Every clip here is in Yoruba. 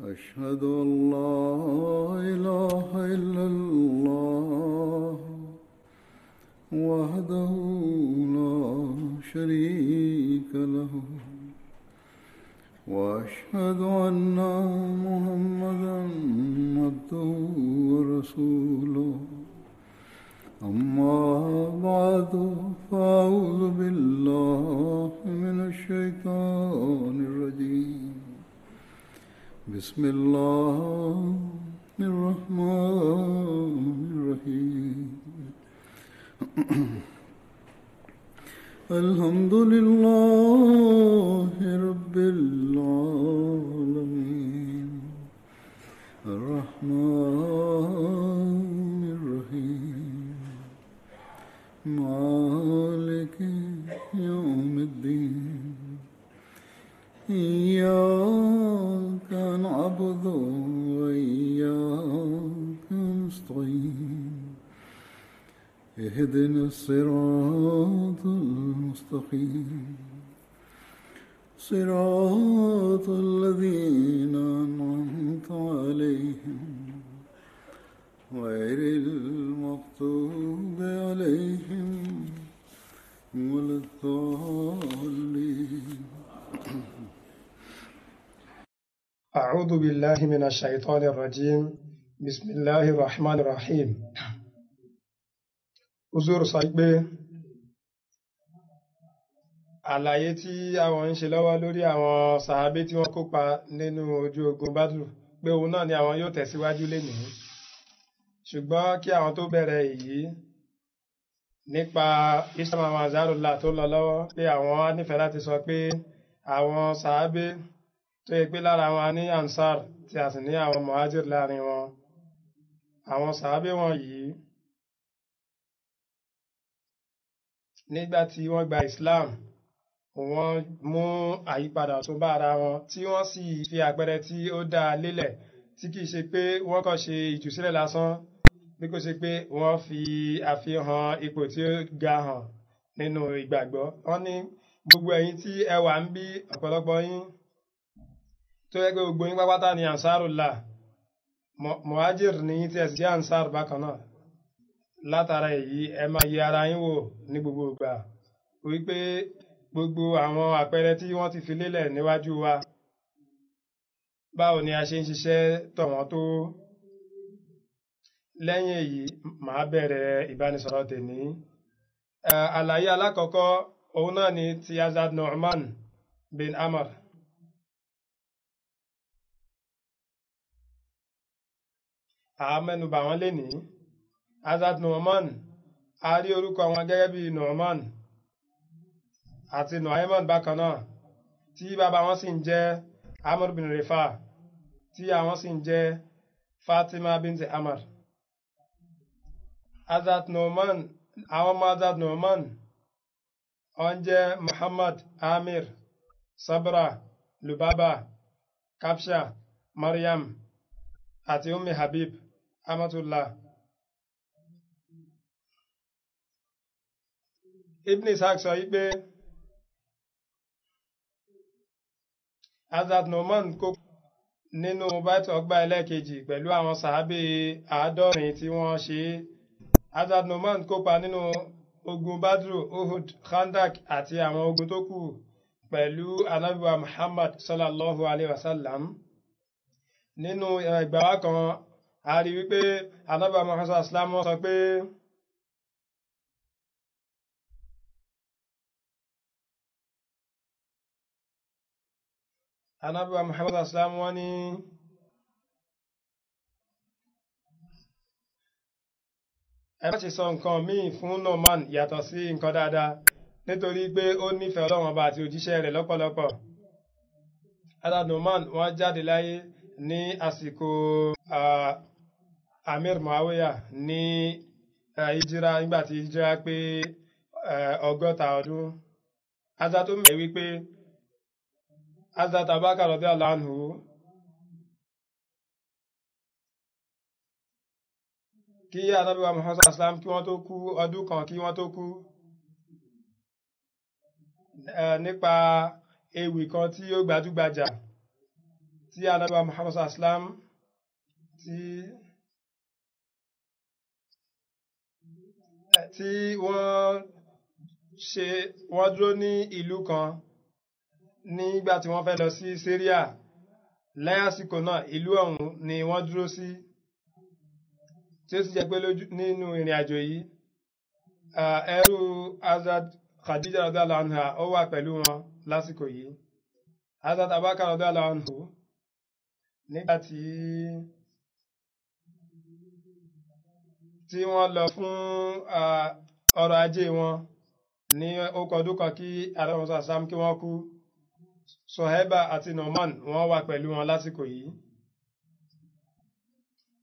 أشهد أن لا إله إلا الله وحده لا شريك له وأشهد أن محمدا عبده ورسوله أما بعد فأعوذ بالله من الشيطان الرجيم بسم الله الرحمن الرحيم الحمد لله رب العالمين الرحمن الرحيم مالك يوم الدين إياك نعبد وإياك نستعين اهدنا الصراط المستقيم صراط الذين أنعمت عليهم غير المغضوب عليهم ولا الضالين. أعوذ بالله من الشيطان الرجيم بسم الله الرحمن الرحيم. Uzur sọ pé àlàyé tí àwọn ń ṣe lọ́wọ́ lórí àwọn sàhábé tí wọ́n kópa nínú ojú ogun Badru pé òun náà ni àwọn yóò tẹ̀síwájú lénìí, ṣùgbọ́n kí àwọn tó bẹ̀rẹ̀ èyí nípa Islam àwọn Ansarullah tó lọ lọ́wọ́ pé àwọn á nífẹ̀ẹ́ láti sọ pé àwọn sàhábé tó yẹ pé lára wọn ní Ansar tí a sì ní àwọn Muhajir láàrin wọn. Àwọn sàhábé wọn yìí nígbà tí wọ́n gba Islam wọ́n mú àyípadà tó bá ara wọn tí wọ́n sì fi àpẹẹrẹ tí ó dáa lélẹ̀ tí kìí ṣe pé wọ́n kàn ṣe ìtúsílẹ̀ lásán bí kò ṣe pé wọ́n fi àfihàn ipò tí ó ga hàn nínú ìgbàgbọ́. Wọ́n ní gbogbo ẹ̀yin tí ẹ wà ń bí ọ̀pọ̀lọpọ̀ yín tó yẹ pé gbogbo yín pápátá ni Ansarullah, Muhajir ní tí ẹ sì jẹ́ Ansar bákan náà. Látara èyí ẹ máa yẹ ara yín wò ní gbogbo ìgbà wípé gbogbo àwọn àpẹẹrẹ tí wọ́n ti fi lélẹ̀ níwájú wa báwo ni a ṣe ń ṣiṣẹ́ tọ̀ wọ́n tó. Lẹ́yìn èyí màá bẹ̀rẹ̀ ìbánisọ̀rọ̀ tèmi. Àlàyé alákọ̀ọ́kọ́ òun náà ni ti Hazrat Nu'man bin Amr. Àmẹ́nubà wọn lénìí. Hazrat Nu'man, a rí orúkọ wọn gẹ́gẹ́ bí Nu'man àti Nu'ayman bákan náà, tí bàbá wọn sì ń jẹ́ Amr bin Rifa, tí àwọn sì ń jẹ́ Fatima binti Amr. Hazrat Nu'man, àwọn ọmọ Hazrat Nu'man wọ́n jẹ́ Muhammad, Amir, Sabra, Lubaba, Kapsha, Maryam àti Ummi Habib, Amatullah. Ibn Ishaq sọ wípé Hazrat Nu'man kó nínú báìtì ọgbà ẹlẹ́ẹ̀kejì pẹ̀lú àwọn sàhábé 90 tí wọ́n ṣe. Hazrat Nu'man kópa nínú ogun Badru, Uhud, Khandak àti àwọn ogun tó kù pẹ̀lú Ànábì wa Muhammad sallallahu alaihi wasallam. Nínú ìgbàwá kan a rí wípé Ànábì wa Muhammad sallallahu alaihi wasallam sọ pé Ànábì wa Muhammad sallam wọ́n ní ẹ má ṣe sọ nǹkan míì fún Nu'man yàtọ̀ sí nǹkan dáadáa nítorí pé ó nífẹ̀ẹ́ Ọlọ́run Ọba àti òjíṣẹ́ rẹ̀ lọ́pọ̀lọpọ̀. Hazrat Nu'man wọ́n jáde láyé ní àsìkò Amir Muawiya ní ìjírá nígbàtí ìjírá pé 60 ọdún. Hazrat tó mẹ́ wípé Hazrat Abubakar radiyallahu anhu kí Ànábì wa Muhammad sallam kí wọ́n tó kú ọdún kan kí wọ́n tó kú nípa ewì kan tí ó gbajúgbajà tí Ànábì Muhammad sallam tí wọ́n dúró ní ìlú kan nígbà tí wọ́n fẹ́ lọ sí Syria. Lẹ́yìn àsìkò náà ìlú ọ̀hún ni wọ́n dúró sí, tí ó sì jẹ́ pé nínú ìrìn àjò yìí ẹrú Hazrat Khadija radhiyallahu anha ó wà pẹ̀lú wọn lásìkò yìí. Hazrat Abubakar radhiyallahu anhu nígbà tí wọ́n lọ fún ọrọ̀ ajé wọn ní ọdún kan kí Ànábì sallam kí wọ́n kú, Suhaiba àti Nu'man wọ́n wà pẹ̀lú wọn lásìkò yìí.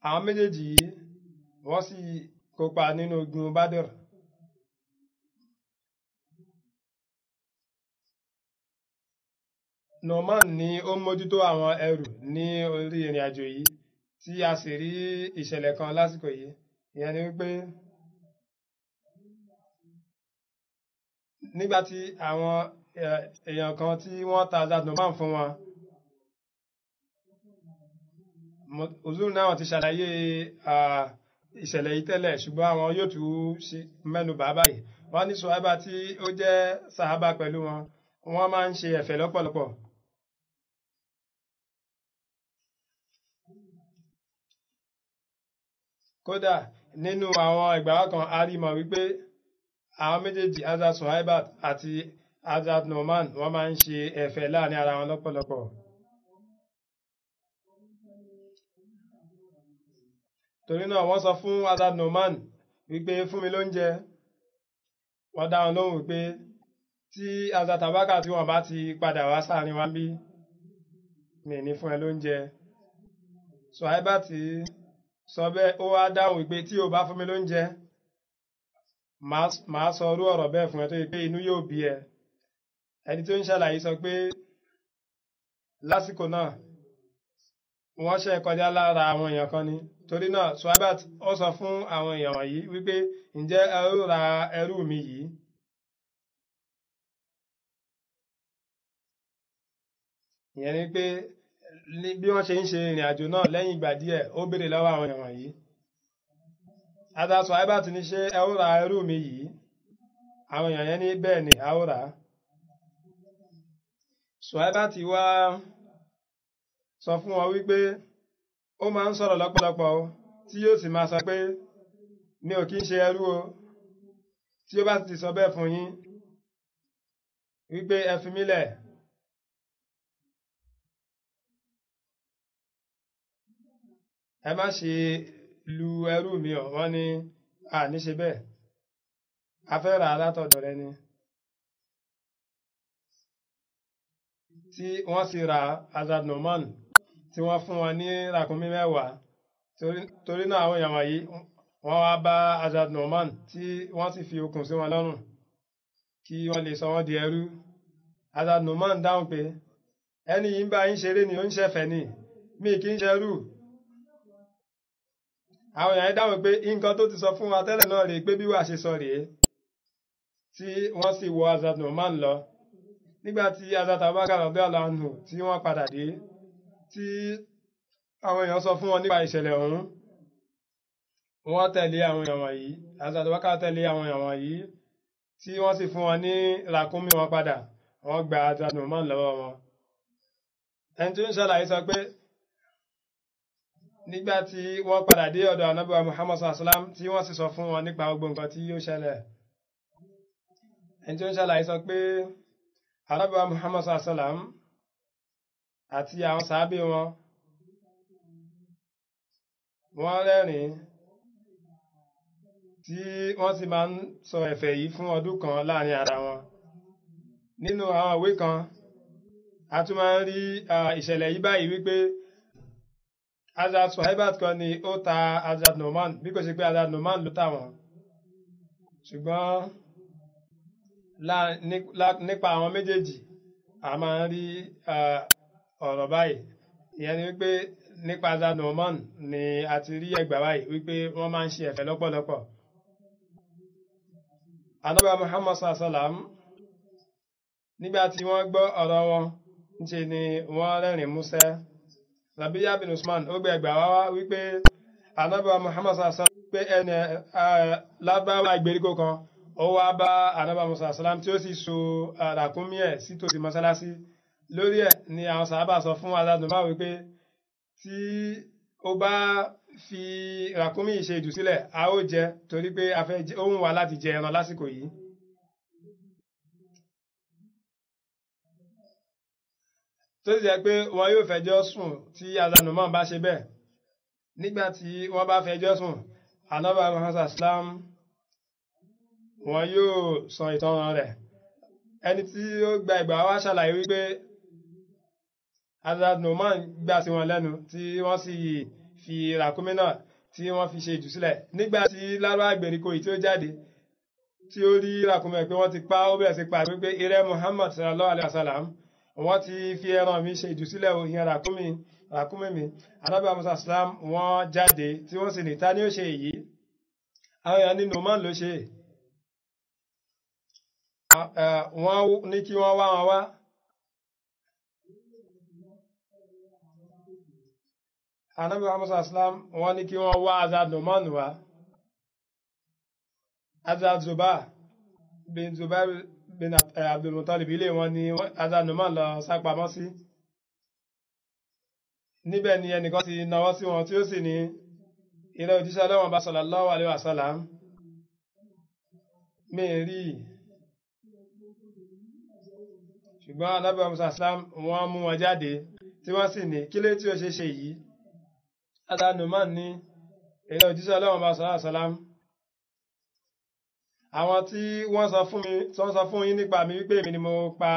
Àwọn méjèèjì yìí wọ́n sì kópa nínú ogun Badr. Nu'man ni ó mójútó àwọn ẹrù ní orí ìrìn àjò yìí, tí a sì rí ìṣẹ̀lẹ̀ kan lásìkò yìí. Ìyẹn ni wípé nígbàtí àwọn èèyàn kan tí wọ́n ta Hazrat Nu'man fún wọn, Huzur náà ti ṣàlàyé ìṣẹ̀lẹ̀ yìí tẹ́lẹ̀, ṣùgbọ́n àwọn yóò tún mẹ́nu bà báyìí. Wọ́n ní Suhaiba tí ó jẹ́ sàhábà pẹ̀lú wọn, wọ́n máa ń ṣe ẹ̀fẹ̀ lọ́pọ̀lọpọ̀. Kódà nínú àwọn ìgbàwá kan a rí mọ̀ wípé àwọn méjèèjì Hazrat Suhaiba àti Hazrat Nu'man wọ́n máa ń ṣe ẹ̀fẹ̀ láàrin ara wọn lọ́pọ̀lọpọ̀. Torí náà wọ́n sọ fún Hazrat Nu'man wípé fún mi lóúnjẹ. Wọ́n dá wọn lóhùn wípé tí Hazrat Abubakar tí wọ́n bá ti padà wá sáàrin wa bí, mi ní fún ẹ lóúnjẹ. Suhaiba tí sọ bẹ́ẹ̀, ó wá dáhùn wípé tí o bá fún mi lóúnjẹ, màá sọ orú ọ̀rọ̀ bẹ́ẹ̀ fún ẹ tó yẹ pé inú yóò bí ẹ. Ẹni tí ó ń ṣàlàyé sọ pé lásìkò náà wọ́n ṣe kọjá lára àwọn èèyàn kan ni. Torí náà Suhaiba ó sọ fún àwọn èèyàn wọ̀nyí wípé ǹjẹ́ ẹ ó ra ẹrú mi yìí? Ìyẹn ni pé bí wọ́n ṣe ń ṣe ìrìn àjò náà lẹ́yìn ìgbà díẹ̀, ó béèrè lọ́wọ́ àwọn èèyàn wọ̀nyí. Hazrat Suhaiba ti ní ṣé ẹ ó ra ẹrú mi yìí? Àwọn èèyàn yẹn ní bẹ́ẹ̀ ni a ó rà. Suhaiba ti wá sọ fún wọn wípé ó máa ń sọ̀rọ̀ lọ́pọ̀lọpọ̀ tí yóò sì máa sọ pé mi ò kí ń ṣe ẹrú o. Tí ó bá ti sọ bẹ́ẹ̀ fún yín wípé ẹ fi mí lẹ̀, ẹ má ṣe lu ẹrú mi o. Wọ́n ní a ní ṣe bẹ́ẹ̀, a fẹ́ rà látọ̀dọ̀ rẹ ni. Tí wọ́n sì ra Hazrat Nu'man tí wọ́n fún wọn ní ràkúnmí 10. Torí náà àwọn èèyàn wọ̀nyí wọ́n wá bá Hazrat Nu'man tí wọ́n sì fi okùn sí wọn lọ́rùn kí wọ́n lè sọ wọ́n di ẹrú. Hazrat Nu'man dáhùn pé ẹni yìí ń bá yín ṣeré ni, ó ń ṣẹ̀fẹ̀ ni, mi kì í ṣẹrú. Àwọn èèyàn dáhùn pé nǹkan tó ti sọ fún wa tẹ́lẹ̀ náà rèé pé bí wàá ṣe sọ rèé, tí wọ́n sì wọ Hazrat Nu'man lọ. Nígbàtí Hazrat Abubakar radhiyallahu anhu tí wọ́n padà dé, tí àwọn èèyàn sọ fún wọn nípa ìṣẹ̀lẹ̀ ọ̀hún, wọ́n tẹ̀lé àwọn èèyàn wọ̀nyí. Hazrat Abubakar tẹ̀lé àwọn èèyàn wọ̀nyí tí wọ́n sì fún wọn ní ràkúnmí wọn padà. Wọ́n gba Hazrat Nu'man lọ́wọ́ wọn. Ẹni tí ó ń ṣàlàyé sọ pé nígbàtí wọ́n padà dé ọ̀dọ̀ Ànábì Muhammad sallam tí wọ́n sì sọ fún wọn nípa gbogbo nǹkan tí yóò ṣẹlẹ̀. Ẹni tí ó ń ṣàlàyé sọ pé Ànábì Muhammad sallam àti àwọn sàábé wọn, wọ́n rẹ́rìn tí wọ́n sì máa ń sọ ẹ̀fẹ̀ yìí fún ọdún kan láàrin ara wọn. Nínú àwọn ìwé kan a tún máa ń rí ìṣẹ̀lẹ̀ yìí báyìí wípé Hazrat Suhaiba kan ni ó ta Hazrat Nu'man, bí kò ṣe pé Hazrat Nu'man ló tà wọ́n. Ṣùgbọ́n nípa àwọn méjèèjì a máa ń rí ọ̀rọ̀ báyìí. Ìyẹn ni wípé nípa Hazrat Nu'man ni a ti rí ẹgbà báyìí wípé wọ́n máa ń ṣe ẹ̀fẹ̀ lọ́pọ̀lọpọ̀. Ànábì Muhammad sallam nígbà tí wọ́n gbọ́ ọ̀rọ̀ wọn, ńṣe ni wọ́n rẹ́rìn músẹ́ Rabi'a bin Usman ó gbé ẹgbàá wá wípé Ànábì Muhammad sallallahu alaihi wasallam pé ẹni lábáwá ìgbèríko kan ó wá bá Ànábì Muhammad sallallahu alaihi wasallam tí ó sì so ràkúnmí ẹ̀ sí tòsí mọ́sálásí. Lórí ẹ̀ ni àwọn sàhábà sọ fún Hazrat Numan wípé tí ó bá fi ràkúnmí ṣe ìdúsílẹ̀ a ó jẹ torí pé a fẹ́ ó ń wá láti jẹ ẹran lásìkò yìí. Tó sì jẹ́ pé wọn yóò fẹjọ́ sùn tí Hazrat Numan bá ṣe bẹ́ẹ̀. Nígbà tí wọ́n bá fẹjọ́ sùn Ànábì Muhammad sallam wọn yóò sọ ìtàn rẹ̀. Ẹni tí ó gba ìgbà wá ṣàlàyé wípé Hazrat Numan gbà sí wọn lẹ́nu tí wọ́n sì fi ràkúnmí náà tí wọ́n fi ṣe ìdúsílẹ̀. Nígbà tí lárúbáwá ìgbèríko yìí tí ó jáde tí ó rí ràkúnmí ẹ̀ pé wọ́n ti pa ó bẹ̀rẹ̀ sí pa wípé ìrẹ́ Muhammad sallallahu alaihi wasallam wọ́n ti fi ẹran mi ṣe ìdúsílẹ̀ òhìn ràkúnmí mi. Ànábì Muhammad sallam wọ́n jáde tí wọ́n sì ní ta ni ó ṣe èyí. Àwọn èèyàn ní Numan ló ṣe. Wọ́n ní kí wọ́n wá wọn wá. Ànábì Muhammad sallam wọ́n ní kí wọ́n wá Hazrat Numan wá. Hazrat Zubair bin Abdul Muttalib ilé wọn ni Hazrat Numan lọ sápamọ́ sí. Níbẹ̀ ni ẹnìkan ti nawọ́ sí wọn tí ó sì ní ìrẹ́ òjíṣẹ́ Ọlọ́run bá sallallahu alaihi wasallam mi rí. Ṣùgbọ́n Ànábì Muhammad sallam wọ́n mú wọn jáde tí wọ́n sì ní kílé tí ó ṣe ṣe yìí. Hazrat Numan ní ìrẹ́ òjíṣẹ́ Ọlọ́run bá sallallahu alaihi wasallam àwọn tí wọ́n sọ fún yín nípa mi wípé èmi ni mo pa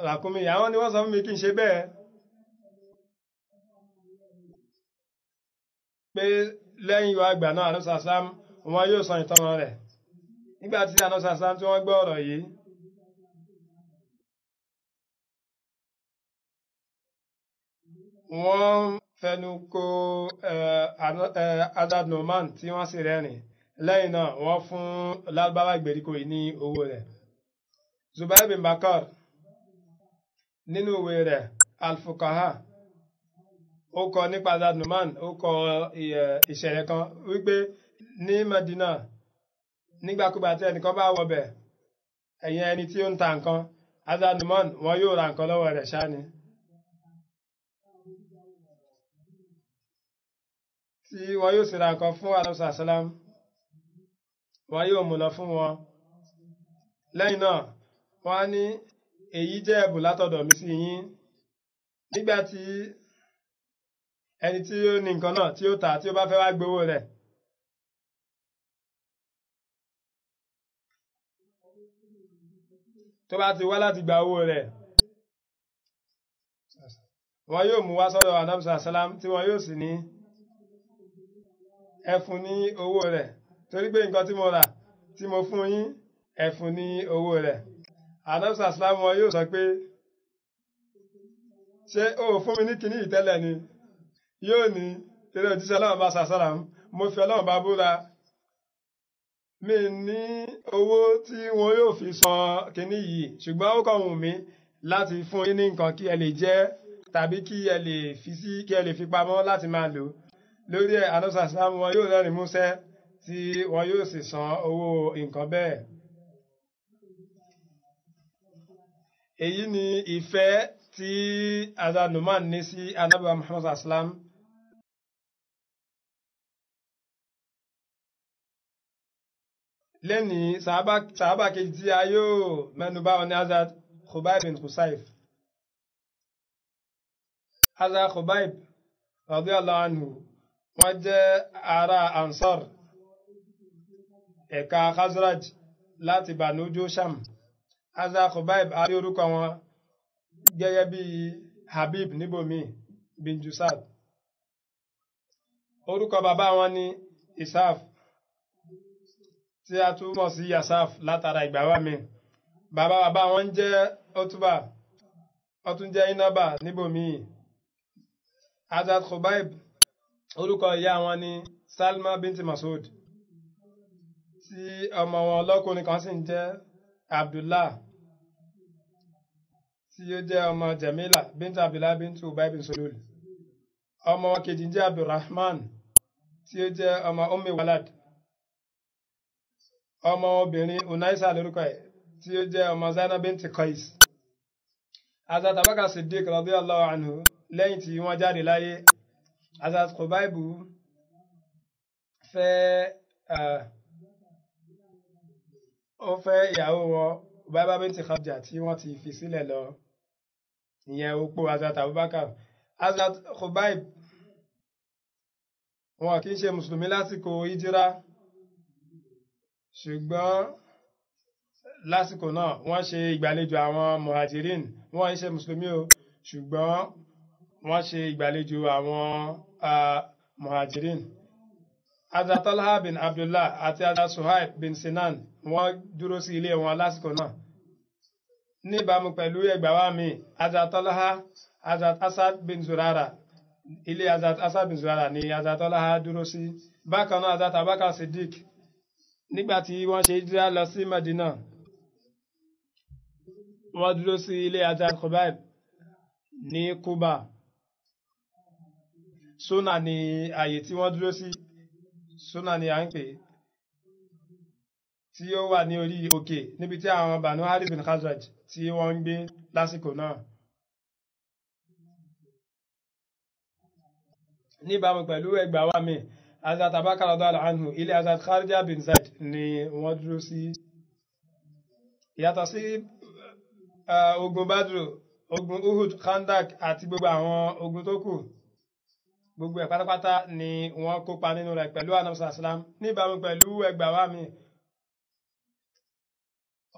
ràkúnmí àwọn ni wọ́n sọ fún mi kí n ṣe bẹ́ẹ̀ pé lẹ́yìn ìwà àgbà náà Ànábì sallam wọn yóò sọ ìtàn rẹ̀. Nígbà tí Ànábì sallam tí wọ́n gbọ́ ọ̀rọ̀ yìí wọ́n fẹnu kò Hazrat Numan tí wọ́n sì rẹ́rìn. Lẹ́yìn náà wọ́n fún lárúbáwá ìgbèríko yìí ní owó rẹ̀. Zubair bin Bakar nínú ìwé rẹ̀ Al-Fuqaha ó kọ nípa Hazrat Numan ó kọ ìṣẹ̀lẹ̀ kan wípé ní Medina nígbàkúgbà tí ẹnìkan bá wọbẹ̀ ẹ̀yìn ẹni tí ó ń ta nǹkan Hazrat Numan wọn yóò ra nǹkan lọ́wọ́ rẹ̀ ṣáá ni. Tí wọn yóò sì ra nǹkan fún Ànábì sallam wọ́n yóò mú lọ fún wọn. Lẹ́yìn náà wọ́n á ní èyí jẹ́ ẹ̀bùn látọ̀dọ̀ mi sí yín. Nígbà tí ẹni tí ó ní nǹkan náà tí ó tà tí ó bá fẹ́ wá gbowó rẹ̀ tó bá ti wá láti gba owó rẹ̀ wọ́n yóò mú wá sọ́dọ̀ Ànábì sallam tí wọ́n yóò sì ní ẹ fún ní owó rẹ̀ torí pé nǹkan tí mo rà tí mo fún yín ẹ fún ní owó rẹ̀. Ànábì sallam wọn yóò sọ pé ṣé o fún mi ní kinní ìtẹ́lẹ̀ ni. Yóò ní eré òjíṣẹ́ Ọlọ́run bá sallam mo fi Ọlọ́run bá búra mi ní owó tí wọn yóò fi san kinní yìí ṣùgbọ́n ó kàn wù mí láti fún yín ní nǹkan kí ẹ lè jẹ tàbí kí ẹ lè fi pamọ́ láti máa lò. Lórí ẹ̀ Ànábì sallam wọn yóò rẹ́rìn músẹ́ tí wọn yóò sì san owó nǹkan bẹ́ẹ̀. Èyí ni ìfẹ́ tí Hazrat Numan ní sí Ànábì Muhammad sallam. Lẹ́ni sàhábà kejì tí a yóò mẹ́nubà wọn ni Hazrat Khubayb bin Khusayf. Hazrat Khubayb radiyallahu anhu wọ́n jẹ́ ará Ansar ẹ̀ka Khazraj láti Banu Josham. Hazrat Khubayb a rí orúkọ wọn gẹ́gẹ́ bí Habib níbòmí bin Jusad. Orúkọ bàbá wọn ni Isaf tí a túmọ̀ sí Yasaf látara ìgbàwá mi. Bàbá wọn jẹ́ Otuba ó tún jẹ́ Inaba níbòmí. Hazrat Khubayb orúkọ ìyá wọn ni Salma binti Masud tí ọmọ wọn lọ́kùnrin kan sì ń jẹ́ Abdullah tí ó jẹ́ ọmọ Jamila binti Abdullah binti Ubay bin Sulul. ọmọ kejì jẹ́ Abdulrahman tí ó jẹ́ ọmọ Ummi Walad, ọmọ obìnrin Unaisa lórúkọ ẹ̀ tí ó jẹ́ ọmọ Zainab binti Qais. Hazrat Abubakar Siddiq radiyallahu anhu lẹ́yìn tí wọ́n jáde láyé, Hazrat Khubayb fẹ́ ìyàwó wọn Ubayba binti Khadija tí wọ́n ti fi sílẹ̀ lọ, ìyẹn opó Hazrat Abubakar. Hazrat Khubayb wọn kì í ṣe mùsùlùmí lásìkò hijira, ṣùgbọ́n lásìkò náà wọ́n ṣe ìgbàlejò àwọn muhajirin. Wọ́n ń ṣe mùsùlùmí o, ṣùgbọ́n wọ́n ṣe ìgbàlejò àwọn muhajirin. Hazrat Talha bin Abdullah àti Hazrat Suhaib bin Sinan wọ́n dúró sí ilé wọn lásìkò náà. Níbàámu pẹ̀lú ẹgbàá wa mi, Hazrat Talha, Hazrat Asad bin Zurara, ilé Hazrat Asad bin Zurara ni Hazrat Talha dúró sí. Bákan náà Hazrat Abubakar Siddiq nígbà tí wọ́n ṣe hijira lọ sí Madina, wọ́n dúró sí ilé Hazrat Khubayb ní Kuba. Suna ni àyè tí wọ́n dúró sí, Suna ni à ń pè, tí ó wà ní orí òkè níbi tí àwọn Banu Harith bin Khazraj tí wọ́n ń gbé lásìkò náà. Níbàámu pẹ̀lú ẹgbàá wa mi, Hazrat Abubakar radiyallahu anhu ilé Hazrat Kharija bin Zaid ni wọ́n dúró sí. Yàtọ̀ sí ogun Badr, ogun Uhud, Khandak àti gbogbo àwọn ogun tó kù, gbogbo ẹ̀ pátápátá ni wọ́n kópa nínú rẹ̀ pẹ̀lú Ànábì sallallahu alaihi wasallam. Níbàámu pẹ̀lú ẹgbàá wa mi,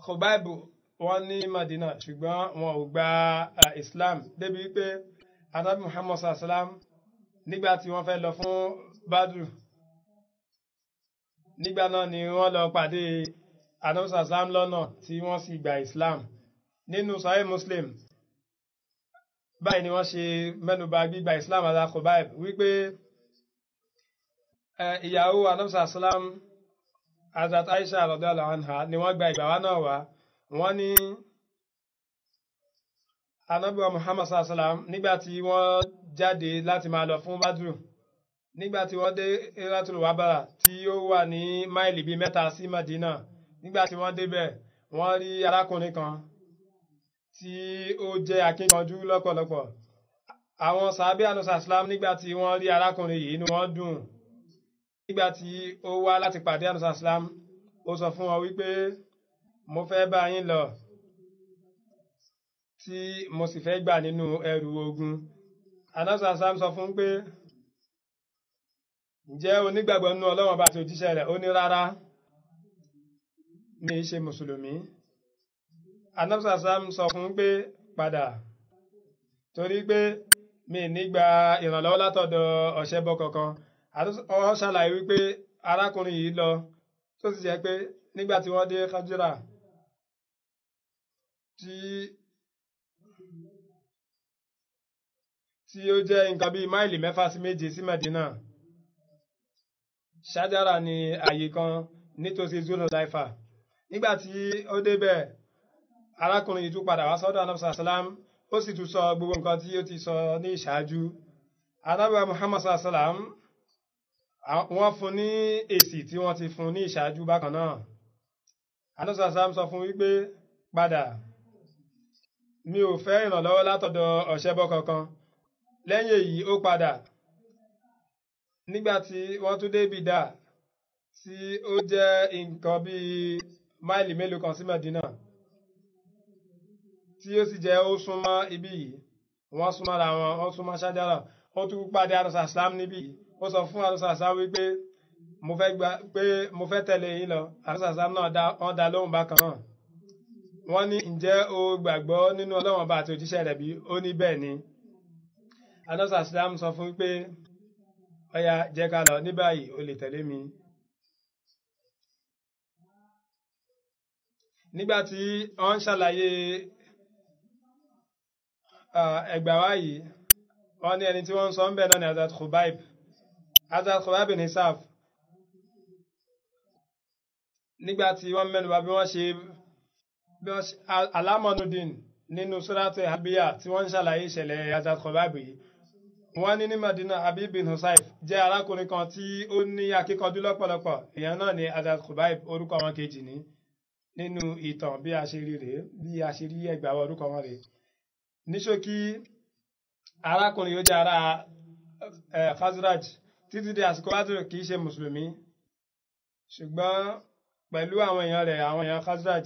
Khubayb wọ́n ní Madina ṣùgbọ́n wọn ò gba Islam débi wípé Ànábì Muhammad sallallahu alaihi wasallam nígbà tí wọ́n fẹ́ lọ fún Badr, nígbà náà ni wọ́n lọ pàdé Ànábì sallallahu alaihi wasallam lọ́nà tí wọ́n sì gba Islam. Nínú Sahih Muslim báyìí ni wọ́n ṣe mẹ́nubà gbígba Islam Hazrat Khubayb wípé ìyàwó Ànábì sallallahu alaihi wasallam Hazrat Aisha radiyallahu anha ni wọ́n gba ìgbà wa náà wá. Wọ́n ní Ànábì Muhammad sallallahu alaihi wasallam nígbà tí wọ́n jáde láti máa lọ fún Badru, nígbà tí wọ́n dé Eratul Wabara tí ó wà ní máìlì bíi 3 sí Madina, nígbà tí wọ́n débẹ̀ wọ́n rí arákùnrin kan tí ó jẹ́ akínkanjú lọ́pọ̀lọpọ̀. Àwọn sàábé Ànábì sallallahu alaihi wasallam nígbà tí wọ́n rí arákùnrin yìí inú wọn dùn. Nígbà tí ó wá láti pàdé Ànábì sallallahu alaihi wasallam, ó sọ fún wọn wípé mo fẹ́ bá yín lọ tí mo sì fẹ́ gbà nínú ẹrù ogun. Ànábì sallallahu alaihi wasallam sọ fún pé ǹjẹ́ onígbàgbọ́ nínú Ọlọ́run bá ti òjíṣẹ́ rẹ̀? Ó ní rárá, mi ṣe mùsùlùmí. Ànábì sallallahu alaihi wasallam sọ fún pé padà, torí pé mi ní gba ìrànlọ́wọ́ látọ̀dọ̀ ọ̀ṣẹ́bọ kankan. Ó ṣàlàyé wípé arákùnrin yìí lọ, tó sì jẹ́ pé nígbà tí wọ́n dé Khajura tí ó jẹ́ nǹkan bíi máìlì 6 sí 7 sí Madina, Shajara ni àyè kan nítòsí Zulhulaifa. Nígbà tí ó débẹ̀, arákùnrin yìí tún padà wá sọ́dọ̀ Ànábì sallallahu alaihi wasallam, ó sì tún sọ gbogbo nǹkan tí ó ti sọ ní ìṣáájú. Ànábì Muhammad sallallahu alaihi wasallam wọ́n fún ní èsì tí wọ́n ti fún ní ìṣáájú bákan náà. Ànábì sallallahu alaihi wasallam sọ fún wípé padà, mi ò fẹ́ ìrànlọ́wọ́ látọ̀dọ̀ ọ̀ṣẹ́bọ kankan. Lẹ́yìn èyí ó padà. Nígbà tí wọ́n tún dé Bida tí ó jẹ́ nǹkan bíi máìlì mélòó kan sí Medina, tí ó sì jẹ́ ó súnmọ́ ibí yìí, wọ́n súnmọ́ ara wọn, wọ́n súnmọ́ Shajara. Ó tún pàdé Ànábì sallallahu alaihi wasallam níbí yìí. Ó sọ fún Ànábì sallallahu alaihi wasallam wípé mo fẹ́ tẹ̀lé yín lọ. Ànábì sallallahu alaihi wasallam náà wọ́n dá lóhùn bákan náà. Wọ́n ní ǹjẹ́ o gbàgbọ́ nínú Ọlọ́run Ọba àti òjíṣẹ́ rẹ̀ bí? Ó ní bẹ́ẹ̀ ni. Ànábì sallallahu alaihi wasallam sọ fún wípé ọya jẹ́ ká lọ, ní báyìí o lè tẹ̀lé mi. Nígbà tí wọ́n ń ṣàlàyé ẹgbàá wa yìí, wọ́n ní ẹni tí wọ́n ń sọ ń bẹ̀ náà ni Hazrat Khubayb. Hazrat Khubayb bin Hisaf, nígbà tí wọ́n mẹ́nubà bí wọ́n ṣe Alamonudin nínú Surat Al-Anbiya tí wọ́n ń ṣàlàyé ìṣẹ̀lẹ̀ Hazrat Khubayb yìí, wọ́n ní Madina Habib bin Husayf jẹ́ arákùnrin kan tí ó ní akíkanjú lọ́pọ̀lọpọ̀, èèyàn náà ni Hazrat Khubayb orúkọ wọn kejì ní nínú ìtàn bí a ṣe rí rèé, bí a ṣe rí ẹgbàá orúkọ wọn rèé. ní ṣókí arákùnrin yóò jẹ́ ará Khazraj títí di àsìkò Badr kìí ṣe mùsùlùmí, ṣùgbọ́n pẹ̀lú àwọn èèyàn rẹ̀, àwọn èèyàn Khazraj,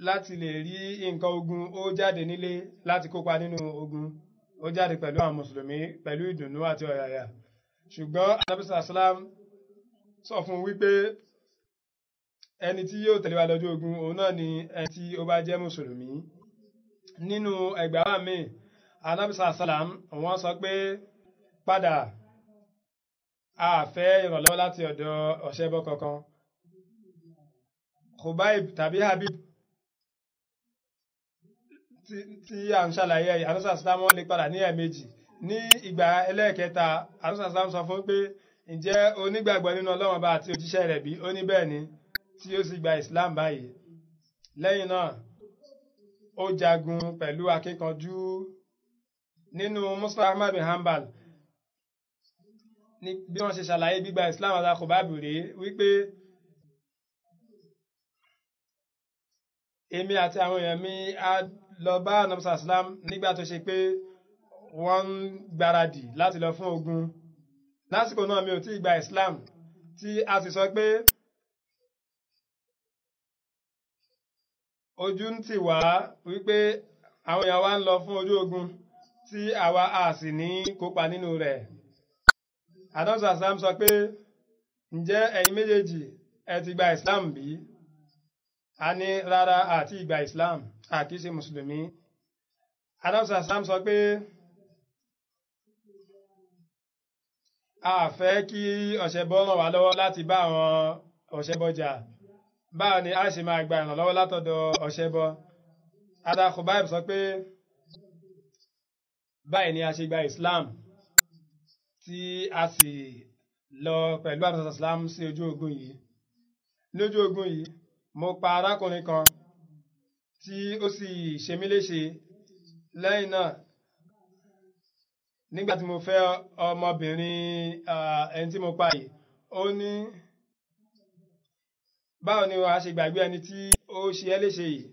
láti lè rí nǹkan ogun ó jáde nílé láti kópa nínú ogun, ó jáde pẹ̀lú àwọn mùsùlùmí pẹ̀lú ìdùnnú àti ọ̀yàyà. ṣùgbọ́n Ànábì sàlám sọ fún wípé ẹni tí yóò tẹ̀lé wa lọ́jọ́ ogun òun náà ni ẹni tí ó bá jẹ́ mùsùlùmí. nínú ẹgbàá mi Ànábì sàlám wọ́n sọ pé padà a fẹ́ ìrànlọ́wọ́ láti ọ̀dọ̀ ọ̀ṣẹ́bọ kankan. Khubayb tàbí Habib tí a ń ṣàlàyé Ànábì sàlám wọ́n lè padà ní ẹ̀ẹ̀mejì. ní ìgbà ẹlẹ́ẹ̀kẹta Ànábì sàlám sọ fún pé ǹjẹ́ onígbàgbọ́ nínú Ọlọ́run Ọba àti òjíṣẹ́ rẹ̀ bí? Ó ní bẹ́ẹ̀ ni, tí ó sì gba Islam báyìí. lẹ́yìn náà ó jagun pẹ̀lú akíkanjú. nínú Musnad Ahmad bin Hanbal bí wọ́n ṣe ṣàlàyé gbígba Islam àti Khubayb rèé wípé èmi àti àwọn èèyàn mi a lọ bá Ànábì sàlám nígbà tó ṣe pé wọ́n ń gbáradì láti lọ fún ogun. lásìkò náà mi ò tí ì gba Islam, tí a sì sọ pé ojú ń tì wá wípé àwọn èèyàn wa ń lọ fún ojú ogun tí àwa a sì ní kópa nínú rẹ̀. Ànábì sàlám sọ pé ǹjẹ́ ẹ̀yin méjèèjì ẹ ti gba Islam bí? A ní rárá, àti ìgbà Islam, a kìí ṣe mùsùlùmí. Ànábì sàlám sọ pé a fẹ́ kí ọ̀ṣẹbọ ràn wá lọ́wọ́ láti bá àwọn ọ̀ṣẹbọ jà. báwo ni a ṣe máa gba ìrànlọ́wọ́ látọ̀dọ̀ ọ̀ṣẹbọ? Hazrat Khubayb sọ pé báyìí ni a ṣe gba Islam, tí a sì lọ pẹ̀lú Ànábì sàlám sí ojú ogun yìí. lójú ogun yìí mo pa arákùnrin kan tí ó sì ṣe mí léṣe. lẹ́yìn náà nígbà tí mo fẹ́ ọmọbìnrin ẹni tí mo pa yìí, ó ní báwo ni wàá ṣe gbàgbé ẹni tí ó ṣe ẹ́ léṣe yìí?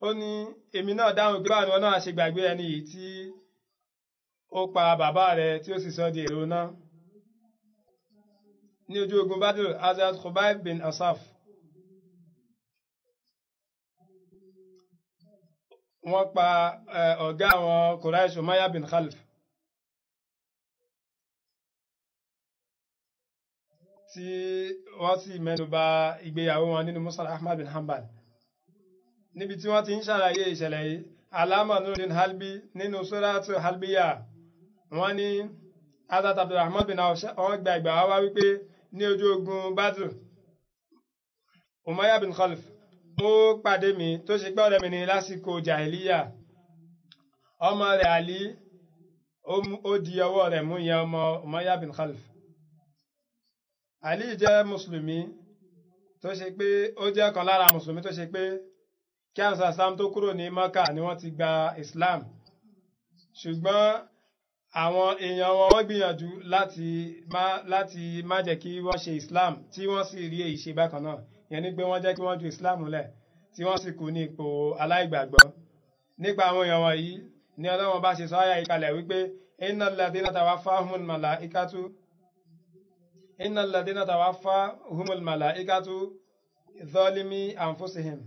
ó ní èmi náà dáhùn pé báwo ni wọn náà ṣe gbàgbé ẹni yìí tí ó pa bàbá rẹ̀ tí ó sì sọ di èrò náà. ní ojú ogun Badr, Hazrat Khubayb bin Asaf wọ́n pa ọ̀gá àwọn Quraysh Umayya bin Khalf, tí wọ́n sì mẹ́nubà ìgbéyàwó wọn nínú Musnad Ahmad bin Hanbal. níbi tí wọ́n ti ń ṣàlàyé ìṣẹ̀lẹ̀ yìí, Allama Nuruddin Halbi nínú Surat Halbiya wọ́n ní Hazrat Abdurrahman bin Awf wọ́n gba ìgbà wá wípé ní ojú ogun Badr, Umayya bin Khalf ó pàdé mi tó ṣe pé ọ̀rẹ́ mi ní lásìkò jahiliya. ọmọ rẹ̀ Ali ó di ọwọ́ rẹ̀ mú ìyẹn ọmọ Umayya bin Khalf. Ali jẹ́ mùsùlùmí tó ṣe pé ó jẹ́ ọ̀kan lára mùsùlùmí tó ṣe pé kí Ànábì sàlám tó kúrò ní Mákà ni wọ́n ti gba Islam. ṣùgbọ́n àwọn èèyàn wọn wọ́n gbìyànjú láti má jẹ́ kí wọ́n ṣe Islam, tí wọ́n sì rí èyí ṣe bákan náà. yẹn ni pé wọ́n jẹ́ kí wọ́n ju Islam lẹ̀, tí wọ́n sì kú ní ipò aláìgbàgbọ́. nípa àwọn èèyàn wọ̀nyí ni Ọlọ́run bá ṣe sọ àyà ìkalẹ̀ wípé innal ladhina tawaffahumul malaikatu zalimi anfusihim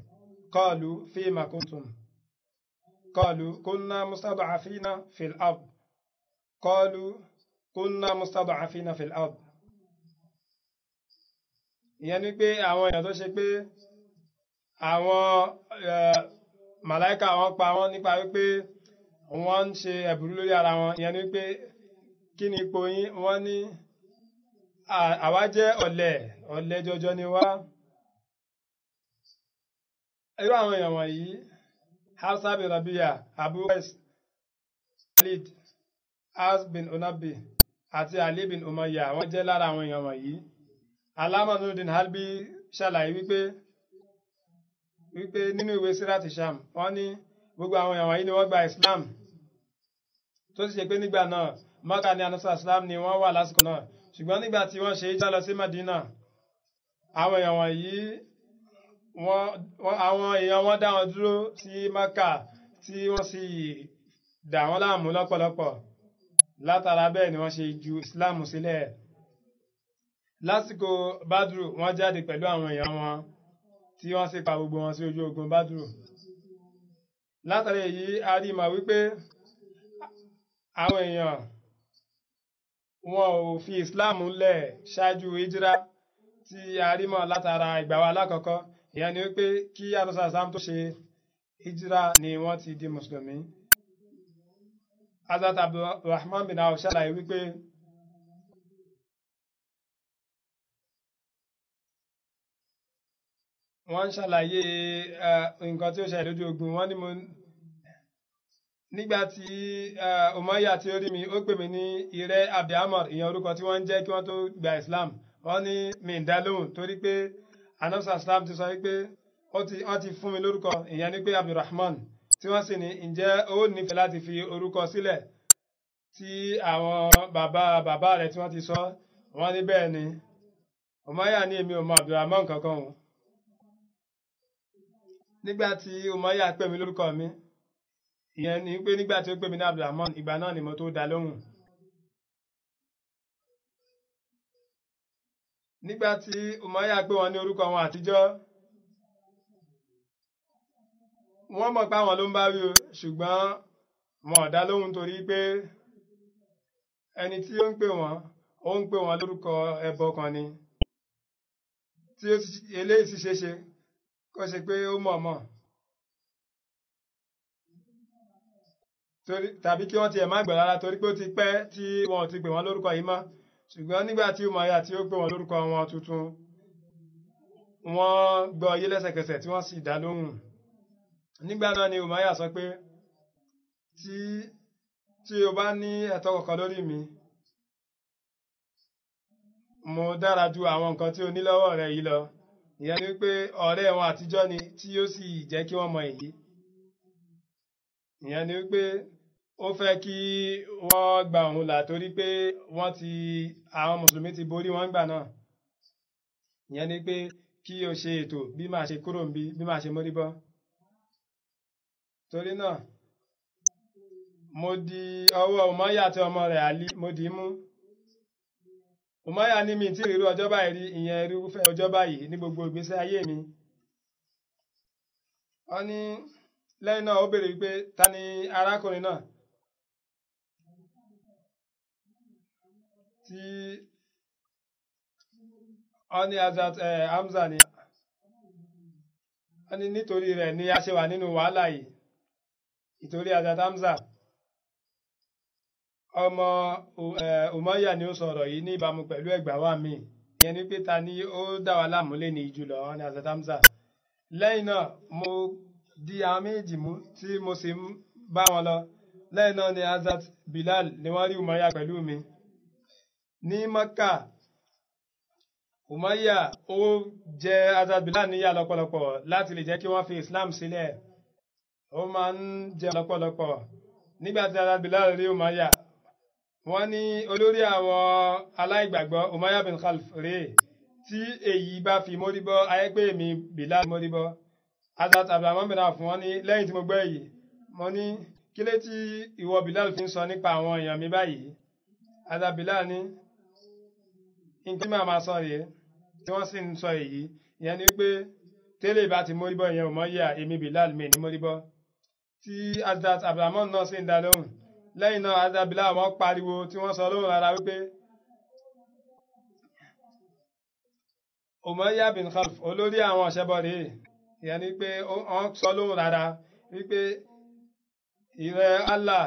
qalu fima kuntum qalu kunna mustad'afina fil ard. ìyẹn ni pé àwọn èèyàn tó ṣe pé àwọn màláíkà wọ́n pa wọ́n nípa wípé wọ́n ń ṣe ẹ̀bùrú lórí ara wọn. ìyẹn ni pé kí ni ipò yín? wọ́n ní àwa jẹ́ ọ̀lẹ jọjọ ni wá. irú àwọn èèyàn wọ̀nyí, Hafsa bin Rabi'a, Abu Qais, Khalid, Az bin Unabi àti Ali bin Umayya wọ́n jẹ́ lára àwọn èèyàn wọ̀nyí. Allama Nuruddin Halbi ṣàlàyé wípé nínú ìwé Sirat Sham wọ́n ní gbogbo àwọn èèyàn wọ̀nyí ni wọ́n gba Islam tó sì ṣe pé nígbà náà Mákà ní Ànábì sallam ni wọ́n wà lásìkò náà ṣùgbọ́n nígbà tí wọ́n ṣe hijira lọ sí Madina àwọn èèyàn wọ̀nyí àwọn èèyàn wọn dá wọn dúró sí Mákà tí wọ́n sì dà wọ́n láàmú lọ́pọ̀lọpọ̀ látara bẹ́ẹ̀ ni wọ́n ṣe ju Islam sílẹ̀. Lásìkò Badru wọ́n jáde pẹ̀lú àwọn èèyàn wọn tí wọ́n sì pa gbogbo wọn sí ojú ogun Badru. Látara èyí a rí mọ̀ wípé àwọn èèyàn wọn ò fi Islam lẹ̀ ṣáájú hijira tí a rí mọ̀ látara ìgbà wa alákọ̀ọ́kọ́ ìyẹn ni wípé kí Ànábì sallam tó ṣe hijira ni wọ́n ti di mùsùlùmí. Hazrat Abdulrahman bin Auf ṣàlàyé wípé wọ́n ń ṣàlàyé nǹkan tí ó ṣẹlẹ̀ lójú ogun wọ́n ní mo nígbà tí Umayya tí ó rí mi ó pè mí ní ìrẹ́ Abi Amr ìyẹn orúkọ tí wọ́n ń jẹ́ kí wọ́n tó gba Islam wọ́n ní mi ń dá lóhùn torí pé Ànábì sallam ti sọ wípé wọ́n ti fún mi lórúkọ ìyẹn ní pé Abdulrahman tí wọ́n sì ní ǹjẹ́ ó nífẹ̀ẹ́ láti fi orúkọ sílẹ̀ tí àwọn bàbá rẹ̀ tí wọ́n ti sọ wọ́n ní bẹ́ẹ̀ ni. Umayya ní èmi ò mọ Abdulrahman kankan o. Nígbà tí Umayya pè mí lórúkọ mi ìyẹn ni pé nígbà tí ó pè mí ní Abdulrahman ìgbà náà ni mo tó dá lóhùn. Nígbà tí Umayya pè wọ́n ní orúkọ wọn àtijọ́ wọ́n mọ̀ pé àwọn ló ń bá wí o ṣùgbọ́n wọn ò dá lóhùn torí pé ẹni tí ó ń pè wọ́n lórúkọ ẹbọ kan ni tí eléyìí sì ṣeéṣe kó ṣe pé ó mọ̀ọ́mọ̀ tàbí kí wọ́n tiẹ̀ má gbọ́ rárá torí pé ó ti pẹ́ tí wọn ò ti pè wọ́n lórúkọ yìí mọ́ ṣùgbọ́n nígbà tí Umayya tí ó pè wọ́n lórúkọ wọn tuntun wọ́n gbọ́ yé lẹ́sẹ̀kẹsẹ̀ tí wọ́n sì dá lóhùn. Nígbà náà ni Umayya sọ pé tí o bá ní ẹ̀tọ́ kankan lórí mi mo dára ju àwọn nǹkan tí o ní lọ́wọ́ rẹ yìí lọ ìyẹn ni pé ọ̀rẹ́ wọn àtijọ́ ni tí ó sì jẹ́ kí wọ́n mọ èyí ìyẹn ni pé ó fẹ́ kí wọ́n gba òun là torí pé àwọn mùsùlùmí ti borí wọn gbà náà ìyẹn ni pé kí o ṣe ètò bí màá ṣe kúrò níbí bí màá ṣe mórí bọ́. Torí náà mo di ọwọ́ Umayya àti ọmọ rẹ̀ Ali mo dì í mú. Umayya ní mi tí ìrírú ọjọ́ báyìí rí ìyẹn irúfẹ́ ọjọ́ báyìí ní gbogbo ìgbésí ayé mi. Wọ́n ní lẹ́yìn náà ó béèrè wípé ta ni arákùnrin náà tí wọ́n ní Hazrat Hamza ni wọ́n ní nítorí rẹ̀ ni a ṣe wà nínú wàhálà yìí ìtorí Hazrat Hamza ọmọ Umayya ni ó sọ̀rọ̀ yìí ní ìbámu pẹ̀lú ẹgbàá wa mi ìyẹn ni pé ta ni ó dá wa láàmú lé ní jùlọ ní Hazrat Hamza. Lẹ́yìn náà mo di àwọn méjì mú tí mo sì ń bá wọn lọ lẹ́yìn náà ni Hazrat Bilal ni wọ́n rí Umayya pẹ̀lú mi ní Mẹ́kà. Umayya ó jẹ Hazrat Bilal níyà lọ́pọ̀lọpọ̀ láti lè jẹ́ kí wọ́n fi Islam sílẹ̀ ó máa ń jẹ lọ́pọ̀lọpọ̀. Nígbà tí Hazrat Bilal rí Umayya wọ́n ní olórí àwọn aláìgbàgbọ́ Umayya bin Khalf rèé tí èyí bá fi mórí bọ́ ayé pé èmi Bilal mórí bọ́. Hazrat Abdulrahman bin Auf wọ́n ní lẹ́yìn tí mo gbọ́ èyí mo ní kí lé tí ìwọ Bilal fi ń sọ nípa àwọn èèyàn mi báyìí. Hazrat Bilal ní nǹkan máa máa sọ rèé tí wọ́n sì ń sọ èyí ìyẹn ni pé tẹ́lẹ̀ bá ti mórí bọ́ ìyẹn Umayya èmi Bilal mi ní mórí bọ́. Tí Hazrat Abdulrahman náà sì ń dá lóhùn lẹ́yìn náà Hazrat Bilal wọ́n pariwo tí wọ́n sọ lóhùn rárá wípé Umayya bin Khalf olórí àwọn ọ̀ṣẹ́bọ rèé ìyẹn ni pé wọ́n sọ lóhùn rárá wípé ìrẹ́ Allah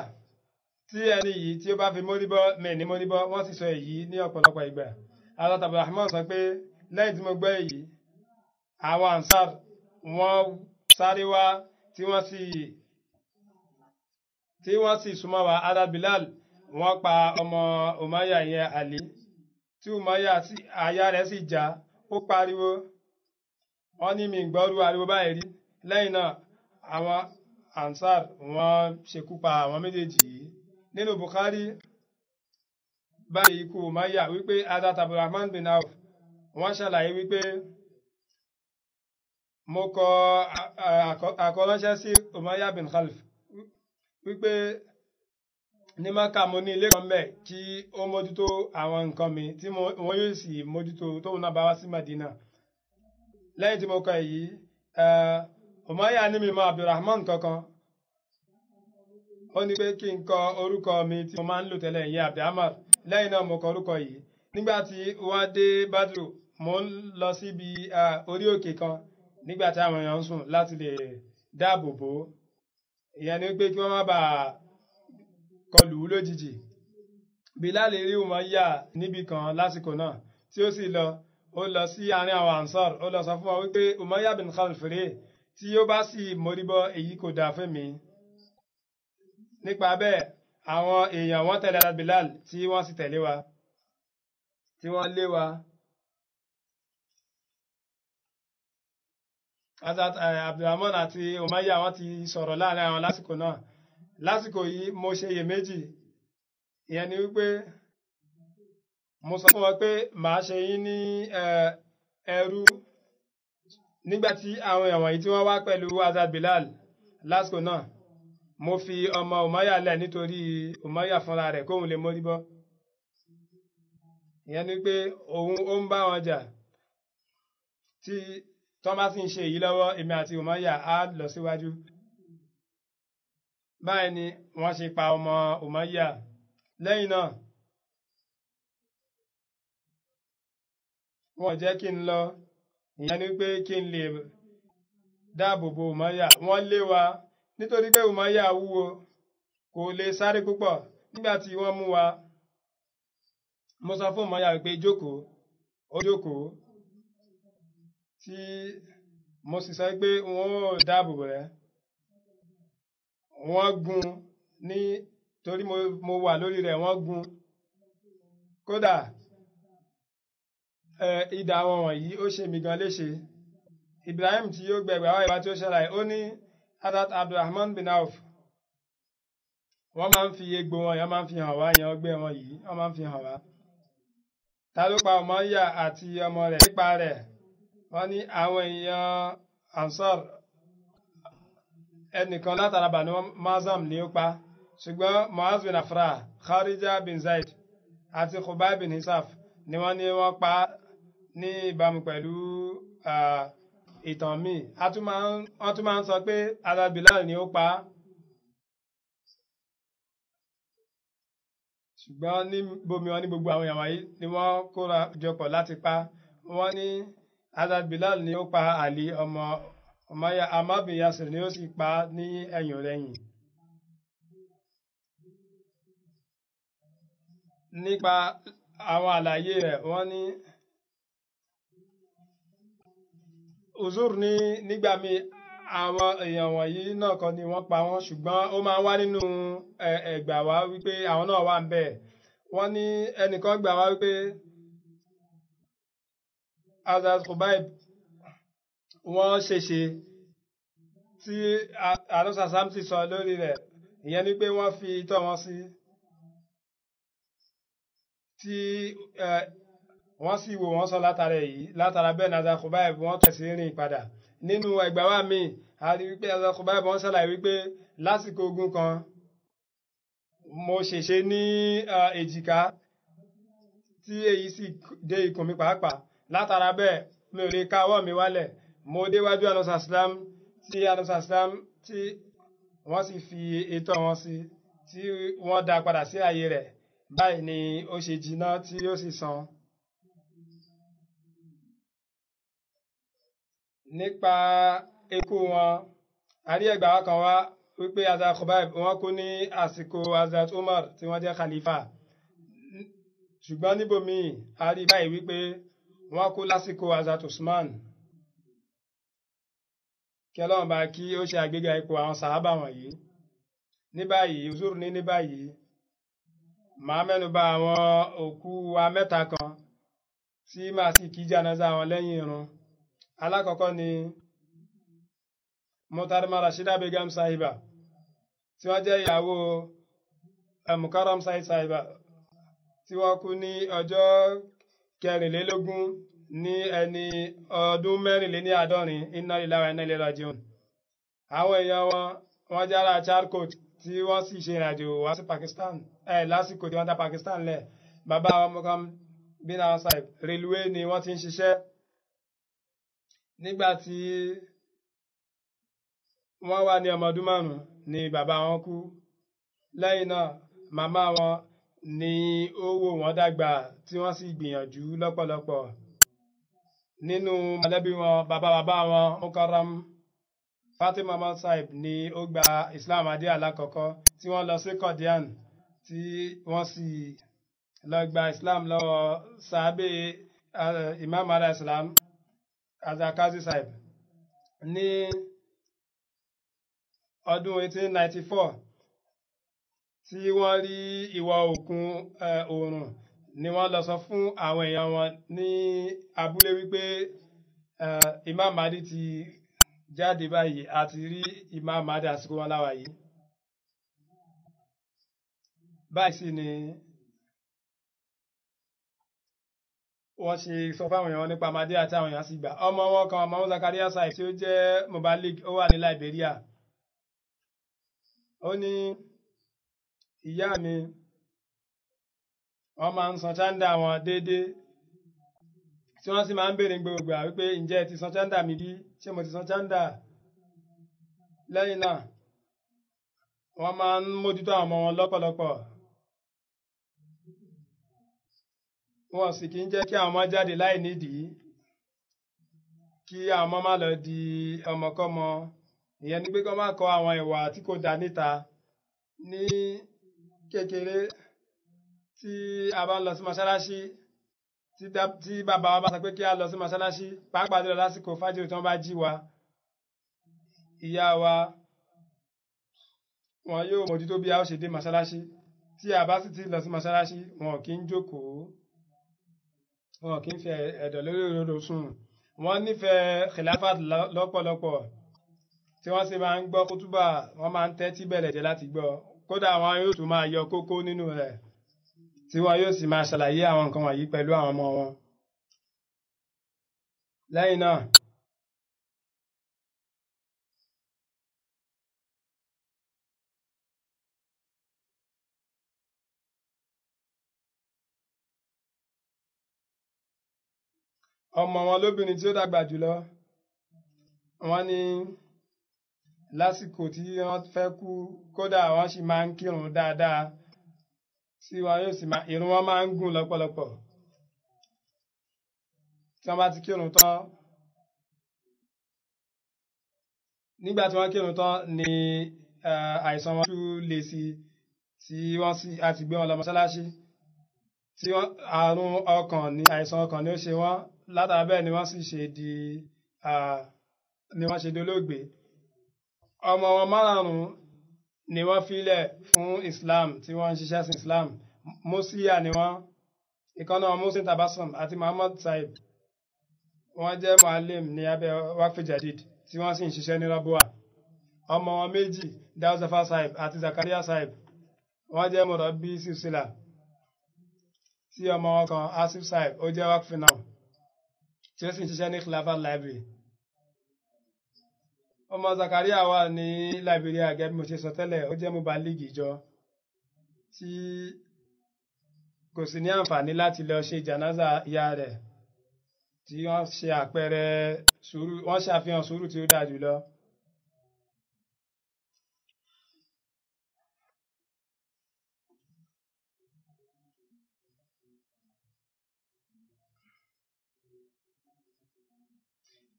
tí ẹni yìí tí ó bá fi mórí bọ́ mẹ́ ní mórí bọ́ wọ́n sì sọ èyí ní ọ̀pọ̀lọpọ̀ ìgbà. Hazrat Abdulrahman sọ pé lẹ́yìn tí mo gbọ́ èyí àwọn Ansar wọ́n sáré wá tí wọ́n sì súnmọ́ wa. Hazrat Bilal wọ́n pa ọmọ Umayya yẹn Ali tí Umayya àyà rẹ̀ sì já ó pariwo wọ́n ní mi gbọ́rú ariwo báyìí rí. Lẹ́yìn náà àwọn Ansar wọ́n ṣekú pa àwọn méjèèjì yìí nínú Bukhari báyìí ikú Umayya wípé Hazrat Abdurrahman bin Auf wọ́n ṣàlàyé wípé mo kọ àkọránṣẹ́ sí Umayya bin Khalaf wípé ní Mákà mo ní ilé kan bẹ̀ kí ó mójútó àwọn nǹkan mi tí wọ́n yóò sì mójútó tóun náà bá wá sí Madina. Lẹ́yìn tí mo kọ èyí Umayya ní mi mọ Abdurrahman kankan, ó ní pé kí n kọ orúkọ mi tí mo máa ń lò tẹ́lẹ̀ ìyẹn Abdulhamar. Lẹ́yìn náà mo kọ orúkọ yìí. Nígbà tí wọ́n dé Badru mo ń lọ síbi orí òkè kan nígbà tí àwọn èèyàn ń sùn láti lè dáàbò bò ó, ìyẹn ni pé kí wọ́n má bàa kọlù ú lójijì. Bilal rí Umayya níbi kan lásìkò náà tí ó sì lọ sí àárín àwọn Ansar, ó lọ sọ fún wọn wípé Umayya bin Khalaf rèé, tí ó bá sì móríbọ́ èyí kò dáa fún mi. Nípa bẹ́ẹ̀ àwọn èèyàn wọ́n tẹ̀lé Bilal tí wọ́n sì tẹ̀lé wa, tí wọ́n lé wa. Hazrat Abdurrahman àti Umayya wọ́n ti sọ̀rọ̀ láàrin àwọn lásìkò náà. Lásìkò yìí mo ṣe iyèméjì, ìyẹn ni wípé mo sọ fún wọn pé màá ṣe yín ní ẹrú. Nígbà tí àwọn èèyàn wọ̀nyí tí wọ́n wá pẹ̀lú Hazrat Bilal lásìkò náà, mo fi ọmọ Umayya lẹ̀ nítorí Umayya fúnra rẹ̀ kóhun lè mórí bọ́. Ìyẹn ni pé òun ó ń bá wọn jà, tí tọ́ bá sì ń ṣe èyí lọ́wọ́ èmi àti Umayya á lọ síwájú. Báyìí ni wọ́n ṣe pa ọmọ Umayya. Lẹ́yìn náà wọ́n jẹ́ kí n lọ, ìyẹn ni pé kí n lè dáàbò bo Umayya. Wọ́n lé wa nítorí pé Umayya wúwo, kò lè sáré púpọ̀. Nígbà tí wọ́n mú wa, mo sọ fún Umayya pé jókòó, ó jókòó, tí mo sì sọ pé wọ́n ò dáàbò bò rẹ̀. Wọ́n gún ní torí mo wà lórí rẹ̀, wọ́n gún. Kódà idà wọn wọ̀nyí ó ṣe mí gan léṣe. Ibrahim tí ó gbẹ̀gbẹ̀ àwọn ìwà tí ó ṣẹlẹ̀, ó ní Hazrat Abdurrahman bin Auf wọ́n máa ń fi egbò wọn yẹn máa ń fi hàn wá, yẹn ọgbẹ́ wọn yìí wọ́n máa ń fi hàn wá. Ta ló pa Umayya àti ọmọ rẹ̀? Nípa rẹ̀ wọ́n ní àwọn èèyàn Ansar ẹnìkan látara Banu Mazam ni ó pa, ṣùgbọ́n Muaz bin Afra, Kharija bin Zaid àti Khubay bin Hisaf ni wọ́n ní wọ́n pa ní ìbámu pẹ̀lú ìtàn míì. Wọ́n tún máa ń sọ pé Hazrat Bilal ni ó pa, ṣùgbọ́n ní bomi wọn ní gbogbo àwọn èèyàn wọ̀nyí ni wọ́n kóra jọpọ̀ láti pa. Wọ́n ní Hazrat Bilal ni ó pa Ali ọmọ Umayya, Ammar bin Yasir ni ó sì pa ní ẹ̀yìn rẹ̀yìn. Nípa àwọn àlàyé rẹ̀, wọ́n ní Uzur ní nígbà míì àwọn èèyàn wọ̀nyí náà kọ́ ni wọ́n pa wọ́n, ṣùgbọ́n ó máa ń wá nínú ẹgbà wá wípé àwọn náà wà ń bẹ̀. Wọ́n ní ẹnìkan gbà wá wípé Hazrat Khubayb wọ́n ṣèṣe tí Ànábì sì sọ lórí rẹ̀, ìyẹn ni pé wọ́n fi itọ́ wọn sí, tí wọ́n sì wò wọ́n sọ látara bẹ́ẹ̀ Hazrat Khubayb wọ́n tẹ̀sí rìn padà. Nínú ẹgbà wá míì a rí wípé Hazrat Khubayb wọ́n ṣàlàyé wípé lásìkò ogun kan mo ṣèṣe ní èjìká tí èyí sì dé ikùn mi pàápàá. Látara bẹ́ẹ̀ mi ò lè ká ọwọ́ mi wálẹ̀. Mo déwájú Ànábì tí wọ́n sì fi itọ́ wọn sí, tí wọ́n dá padà sí ààyè rẹ̀. Báyìí ni ó ṣe jiná tí ó sì san. Nípa ikú wọn, a rí ẹgbàá kan wá wípé Hazrat Khubayb wọ́n kú ní àsìkò Hazrat Umar tí wọ́n jẹ́ khalifa, ṣùgbọ́n níbòmíì a rí báyìí wípé wọ́n kú lásìkò Hazrat Usman. Kí Ọlọ́run bá kí ó ṣe àgbéga ipò àwọn sàhábà wọ̀nyí. Ní báyìí Uzur ní báyìí màá mẹ́nuba àwọn òkú wa mẹ́ta kan tí màá sì kí jánásà wọn lẹ́yìn irun. Alákọ̀ọ́kọ́ ni Muhtarama Rashida Begum Sahiba tí wọ́n jẹ́ ìyàwó Mukarram Said Sahib tí wọ́n kú ní ọjọ́ 24 ní ẹni ọdún 64 inna lillahi wa inna ilaihi raji'un. Àwọn èèyàn wọ́n jẹ́ ará Charkot tí wọ́n sì ṣe ìrìnàjò wá sí Pakistan lásìkò tí wọ́n dá Pakistan lẹ̀. Bàbá wa Mukarram bin Sahib railway ni wọ́n ti ń ṣiṣẹ́. Nígbà tí wọ́n wà ní ọmọ ọdún 5 ni bàbá wọn kú. Lẹ́yìn náà màmá wọn ni ó wò wọ́n dàgbà tí wọ́n sì gbìyànjú lọ́pọ̀lọpọ̀. Nínú mọ̀lẹ́bí wọn bàbá wọn Mukarram Fatima Ahmad Sahib ni ó gba Islam adé alákọ̀ọ́kọ́ tí wọ́n lọ sí Qadian tí wọ́n sì lọ gba Islam lọ́wọ́ sàábé Imam alayhi salam Azakazi Sahib. Ní ọdún 1894 tí wọ́n rí ìwọ̀ òkun oòrùn ni wọ́n lọ sọ fún àwọn èèyàn wọn ní abúlé wípé Imam Mahdi ti jáde báyìí àti rí Imam Mahdi àsìkò wọn láwà yìí. Báyìí sì ni wọ́n ṣe sọ fáwọn èèyàn nípa Mahdi àti àwọn èèyàn sì gbà. Ọmọ wọn kan ọmọ Zakaria Sahib tí ó jẹ́ Mubalik ó wà ní Liberia. Ó ní ìyá mi wọ́n máa ń san chanda wọn déédéé tí wọ́n sì máa ń béèrè gbogbo wípé ǹjẹ́ ti san chanda mi bí ṣé mo ti san chanda. Lẹ́yìn náà wọ́n máa ń mójútó àwọn ọmọ wọn lọ́pọ̀lọpọ̀. Wọ́n sì kì í jẹ́ kí àwọn ọmọ jáde láì nídìí kí àwọn ọmọ má lọ di ọmọkọ́mọ. Ìyẹn ni pé kó má kọ́ àwọn ìwà tí kò dá níta. Ní kékeré tí a bá ń lọ sí mọ́ṣáláṣí tí bàbá wa bá sọ pé kí a lọ sí mọ́ṣáláṣí pàápàá jùlọ lásìkò fájìrì tí wọ́n bá jí wa, ìyá wa wọn yóò mójútó bí a ó ṣe dé mọ́ṣáláṣí. Tí a bá sì ti lọ sí mọ́ṣáláṣí wọn kì í jókòó, wọn kì í fẹ́ ẹ̀dọ̀ lórí òdodo sùn. Wọ́n nífẹ̀ẹ́ khilafat lọ́pọ̀lọpọ̀ tí wọ́n sì máa ń gbọ́ kútúbà, wọ́n máa ń tẹ́tí bẹ̀lẹ̀ jẹ́ láti gbọ́. Kódà wọn yóò tún máa yọ kókó nínú rẹ̀ tí wọn yóò sì máa ṣàlàyé àwọn nǹkan wọ̀nyí pẹ̀lú àwọn ọmọ wọn. Lẹ́yìn náà ọmọ wọn lóbìnrin tí ó dàgbà jùlọ wọ́n ní lásìkò tí wọ́n fẹ́ kú kódà wọ́n sì máa ń kírun dáadáa tí wọn yóò sì máa ìrun wọn máa ń gùn lọ́pọ̀lọpọ̀. Tí wọ́n bá ti kírun tán, nígbà tí wọ́n kírun tán ni àìsàn wọn tún lè sí tí wọ́n sì àti gbé wọn lọ mọ́ṣáláṣí tí àrùn ọkàn ní àìsàn ọkàn ni ó ṣe wọ́n. Látara bẹ́ẹ̀ ni wọ́n sì ṣe dolóògbé. Ọmọ wọn 5 ni wọ́n filẹ̀ fún Islam tí wọ́n ń ṣiṣẹ́ sí Islam. Musiya ni wọ́n, ìkan náà Musin Tabassum àti Muhammad Sahib. Wọ́n jẹ́ muallim ní abẹ́ Waqf Jadid tí wọ́n sì ń ṣiṣẹ́ ní Rabwa. Ọmọ wọn 2 Daud Zafar Sahib àti Zakaria Sahib wọ́n jẹ́ murabbi silsila tí ọmọ wọn kan Asif Sahib ó jẹ́ Waqf now tí ó sì ń ṣiṣẹ́ ní Khilafat Library. Ọmọ Zakaria wà ní Liberia gẹ́gẹ́ bí mo ṣe sọ tẹ́lẹ̀, ó jẹ́ Mubalig ìjọ tí kò sì ní àǹfààní láti lọ ṣe janaza ìyá rẹ̀ tí wọ́n ṣe àpẹẹrẹ sùúrù, wọ́n ṣàfihàn sùúrù tí ó dáa jùlọ.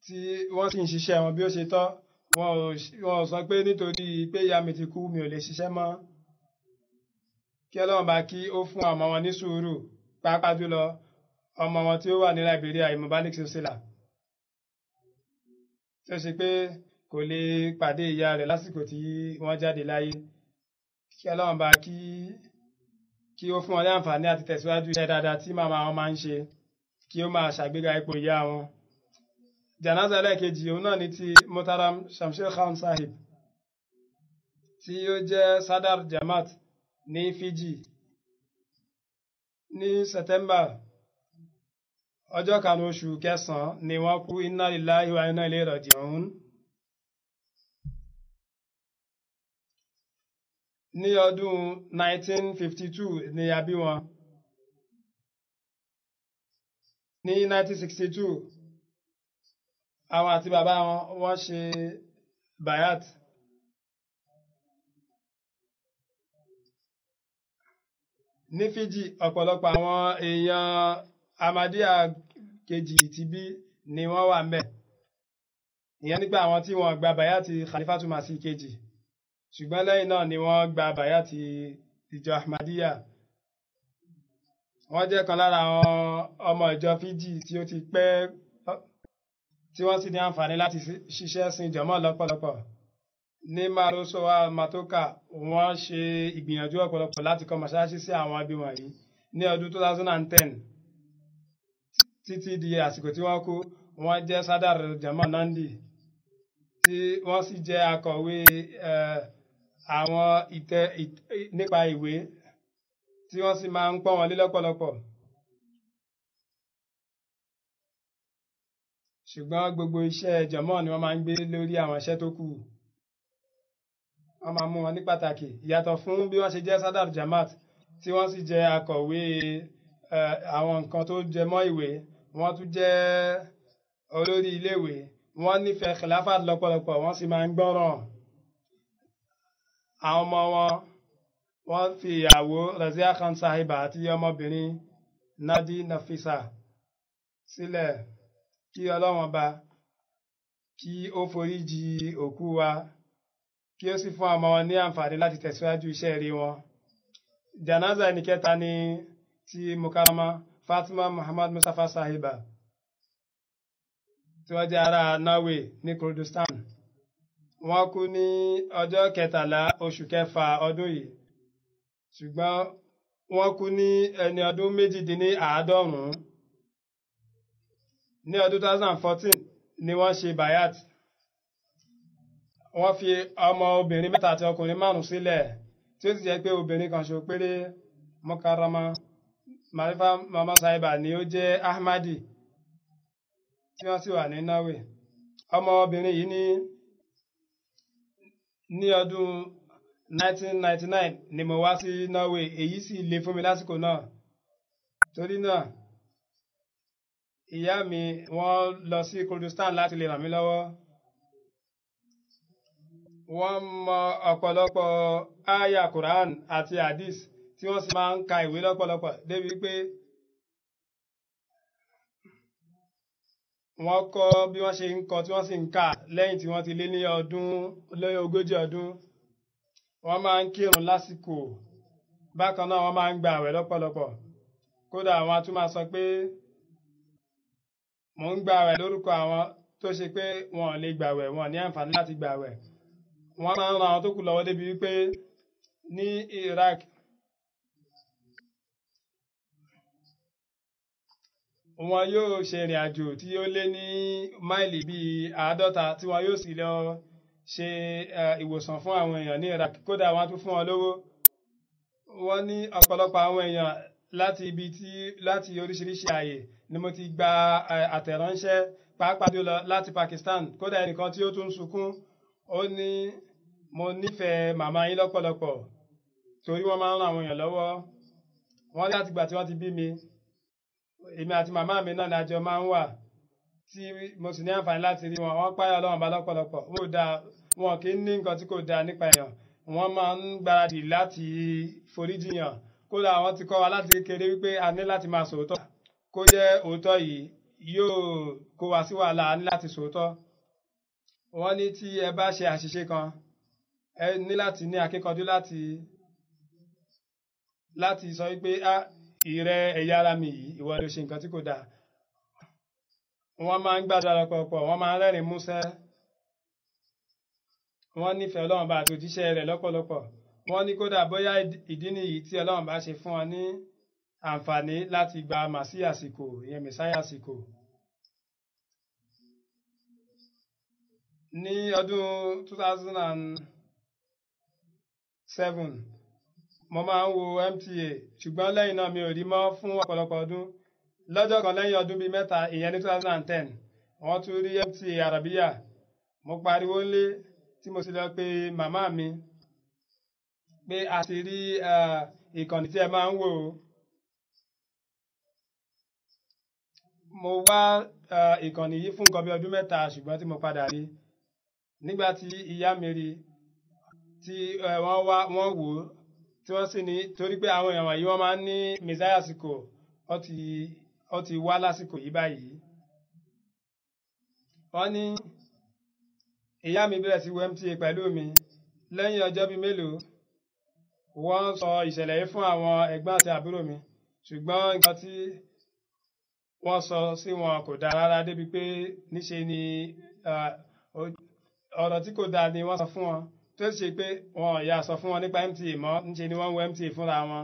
Tí wọ́n sì ń ṣiṣẹ́ wọn bí ó ṣe tọ́, wọn ò sọ pé nítorí pé ìyá mi ti kú mi ò lè ṣiṣẹ́ mọ́. Kí Ọlọ́run bá kí ó fún ọmọ wọn ní sùúrù, pàápàá jùlọ ọmọ wọn tí ó wà ní Liberia Mubalik Silsila tí ó ṣe pé kò lè pàdé ìyá rẹ̀ lásìkò tí wọ́n jáde láyé. Kí Ọlọ́run bá kí ó fún wọn ní àǹfààní àti tẹ̀síwájú iṣẹ́ dáadáa tí màmá wọn máa ń ṣe, kí ó máa ṣàgbéga ipò ìyá wọn. Janaza ẹlẹ́ẹ̀kejì òun náà ni ti Muhtaram Shamsher Khan Sahib tí ó jẹ́ Sadar Jamaat ní Fiji ní September ọjọ́ 5 oṣù kẹsàn-án ni wọ́n kú. Inna lillahi wa inna ilayhi raji'un. Ní ọdún 1952 ni a bí wọn. Ní 1962 àwọn àti bàbá wọn wọ́n ṣe bayat. Ní Fiji ọ̀pọ̀lọpọ̀ àwọn èèyàn Ahmadiyya kejì ti bí ni wọ́n wà ńbẹ̀. Ìyẹn nígbà àwọn tí wọ́n gba bayati Khalifatu Masih kejì, ṣùgbọ́n lẹ́yìn náà ni wọ́n gba bayati ìjọ Ahmadiyya. Wọ́n jẹ́ kan lára àwọn ọmọ ìjọ Fiji tí ó ti pẹ́ tí wọ́n sì ní àǹfààní láti ṣiṣẹ́ sin jọmọ́ lọ́pọ̀lọpọ̀. Ní Marosowa Matoka wọ́n ṣe ìgbìyànjú ọ̀pọ̀lọpọ̀ láti kọ́ mọ́ṣáláṣí sí àwọn ibi wọ̀nyí ní ọdún 2010 títí di àsìkò tí wọ́n kú. Wọ́n jẹ́ Sadar Jama Nandi tí wọ́n sì jẹ́ akọ̀wé àwọn nípa ìwé tí wọ́n sì máa ń pọ́n wọn lé lọ́pọ̀lọpọ̀. Ṣùgbọ́n gbogbo iṣẹ́ jọmọ́ ni wọ́n máa ń gbé lórí àwọn iṣẹ́ tó kù. Wọ́n máa mú wọn ní pàtàkì ìyàtọ̀ fún bí wọ́n ṣe jẹ́ Sadar Jamaat tí wọ́n sì jẹ́ akọ̀wé àwọn nǹkan tó jẹ mọ́ ìwé. Wọ́n tún jẹ́ olórí iléèwé. Wọ́n nífẹ̀ẹ́ khilafat lọ́pọ̀lọpọ̀, wọ́n sì máa ń gbọ́ràn. Àwọn ọmọ wọ́n fi ìyàwó Razia Khan Sahiba àti ọmọbìnrin Nadi Nafisa sílẹ̀. Kí Ọlọ́run Ọba kí ó foríjì òkú wa, kí ó sì fún ọmọ wọn ní àǹfààní láti tẹ̀síwájú iṣẹ́ rí wọn. Janaza ẹnìkẹta ni ti Mukarrama Fatima Muhammad Mustafa Sahiba tí wọ́n jẹ́ ará Norway ní Kurdistan. Wọ́n kú ní ọjọ́ 13 oṣù kẹfà ọdún yìí, ṣùgbọ́n wọ́n kú ní ẹni ọdún 98. Ní ọdún 2014 ni wọ́n ṣe bayat. Wọ́n fi ọmọ obìnrin 3 àti ọkùnrin 5 sílẹ̀, tí ó sì jẹ́ pé obìnrin kan ṣo péré Mukarrama Marifa Mama Sahiba ni ó jẹ́ Ahmadi tí wọ́n sì wà ní Norway. Ọmọ obìnrin yìí ní ọdún 1999 ni mo wá sí Norway. Èyí sì le fún mi lásìkò náà. Torí náà ìyá mi wọ́n lọ sí Kurdistan láti lè ràn mí lọ́wọ́. Wọ́n mọ ọ̀pọ̀lọpọ̀ àyà Quran àti hadith tí wọ́n sì máa ń ka ìwé lọ́pọ̀lọpọ̀ débi pé wọ́n kọ́ bí wọ́n ṣe ń kọ tí wọ́n sì ń kà lẹ́yìn tí wọ́n ti lé ní 40 ọdún. Wọ́n máa ń kírun lásìkò. Bákan náà wọ́n máa ń gba àwẹ̀ lọ́pọ̀lọpọ̀. Kódà àwọn a tún máa sọ pé mò ń gba àwẹ̀ lórúkọ àwọn tó ṣe pé wọn ò lè gbàwẹ̀, wọn ní àǹfààní láti gbàwẹ̀. Wọ́n máa ń ran àwọn tó kù lọ́wọ́ débi wípé ní Iraq wọn yóò ṣe ìrìn àjò tí ó lé ní máìlì bíi 50 tí wọn yóò sì lọ ṣe ìwòsàn fún àwọn èèyàn ní Iraq. Kódà wọ́n tún fún wọn lówó. Wọ́n ní ọ̀pọ̀lọpọ̀ àwọn èèyàn láti oríṣiríṣi ààyè ni mo ti gba àtẹ̀ránṣẹ́, pàápàá jùlọ láti Pakistan. Kódà ẹnìkan tí ó tún sunkún, ó ní mo nífẹ̀ẹ́ màmá yín lọ́pọ̀lọpọ̀ torí wọ́n máa ń ran àwọn èèyàn lọ́wọ́. Wọ́n ní àtìgbà tí wọ́n ti bí mi, èmi àti màmá mi náà ni àjọ máa ń wà tí mo sì ní àǹfààní láti rí wọn. Wọ́n páyà Ọlọ́run bá lọ́pọ̀lọpọ̀. Wọn kì í ní nǹkan tí kò dáa nípa èèyàn. Wọ́n máa ń gbáradì láti foríjìyàn. Kódà wọ́n ti kọ́ wa láti kékeré wípé a ní láti máa sòótọ́. Kó jẹ́ òótọ́ yìí yóò kó wa sí wàhálà, a ní láti sòótọ́. Wọ́n ní tí ẹ bá ṣe àṣìṣe kan, ẹ ní láti ní akíkanjú láti sọ wípé ìrẹ ẹ̀yà ara mi yìí, ìwọ ló ṣe nǹkan tí kò dáa. Wọ́n máa ń gbàdúrà lọ́pọ̀lọpọ̀, wọ́n máa ń rẹ́rìn músẹ́. Wọ́n nífẹ̀ẹ́ Ọlọ́run bá àti òjíṣẹ́ rẹ̀ lọ́pọ̀lọpọ̀. Wọ́n ní kódà bóyá ìdí nìyí tí Ọlọ́run bá ṣe fún wọn ní àǹfààní láti gba màsí àsìkò, ìyẹn mẹ̀sáyà àsìkò. Ní ọdún 2007 mo máa ń wo MTA ṣùgbọ́n lẹ́yìn náà mi ò rí mọ́ fún ọ̀pọ̀lọpọ̀ ọdún. Lọ́jọ́ kan lẹ́yìn ọdún bíi mẹ́ta ìyẹn ní 2010 wọ́n tún rí MTA Arabiya. Mo pariwo ńlé tí mo sì lọ pe màmá mi pé a ti rí ìkànnì tí ẹ máa ń wò ó. Mo wá ìkànnì yìí fún nǹkan bí ọdún mẹ́ta ṣùgbọ́n tí mo padà rí nígbà tí ìyá mi rí tí wọ́n wò ó tí wọ́n sì ní torí pé àwọn èèyàn wọ̀nyí wọ́n máa ń ní mẹ́sáyà àsìkò ó ti wá lásìkò yìí báyìí. Wọ́n ní ìyá mi bẹ̀rẹ̀ sí wo MTA pẹ̀lú mi. Lẹ́yìn ọjọ́ bíi mélòó wọ́n sọ ìṣẹ̀lẹ̀ yìí fún àwọn ẹ̀gbọ́n àti àbúrò mi ṣùgbọ́n nǹkan tí wọ́n sọ sí wọn kò dáa rárá débi pé níṣe ni ọ̀rọ̀ tí kò dáa ni wọ́n sọ fún wọn tó ṣe pé wọn ò yà sọ fún wọn nípa MTA mọ́ níṣe ni wọ́n wo MTA fúnra wọn.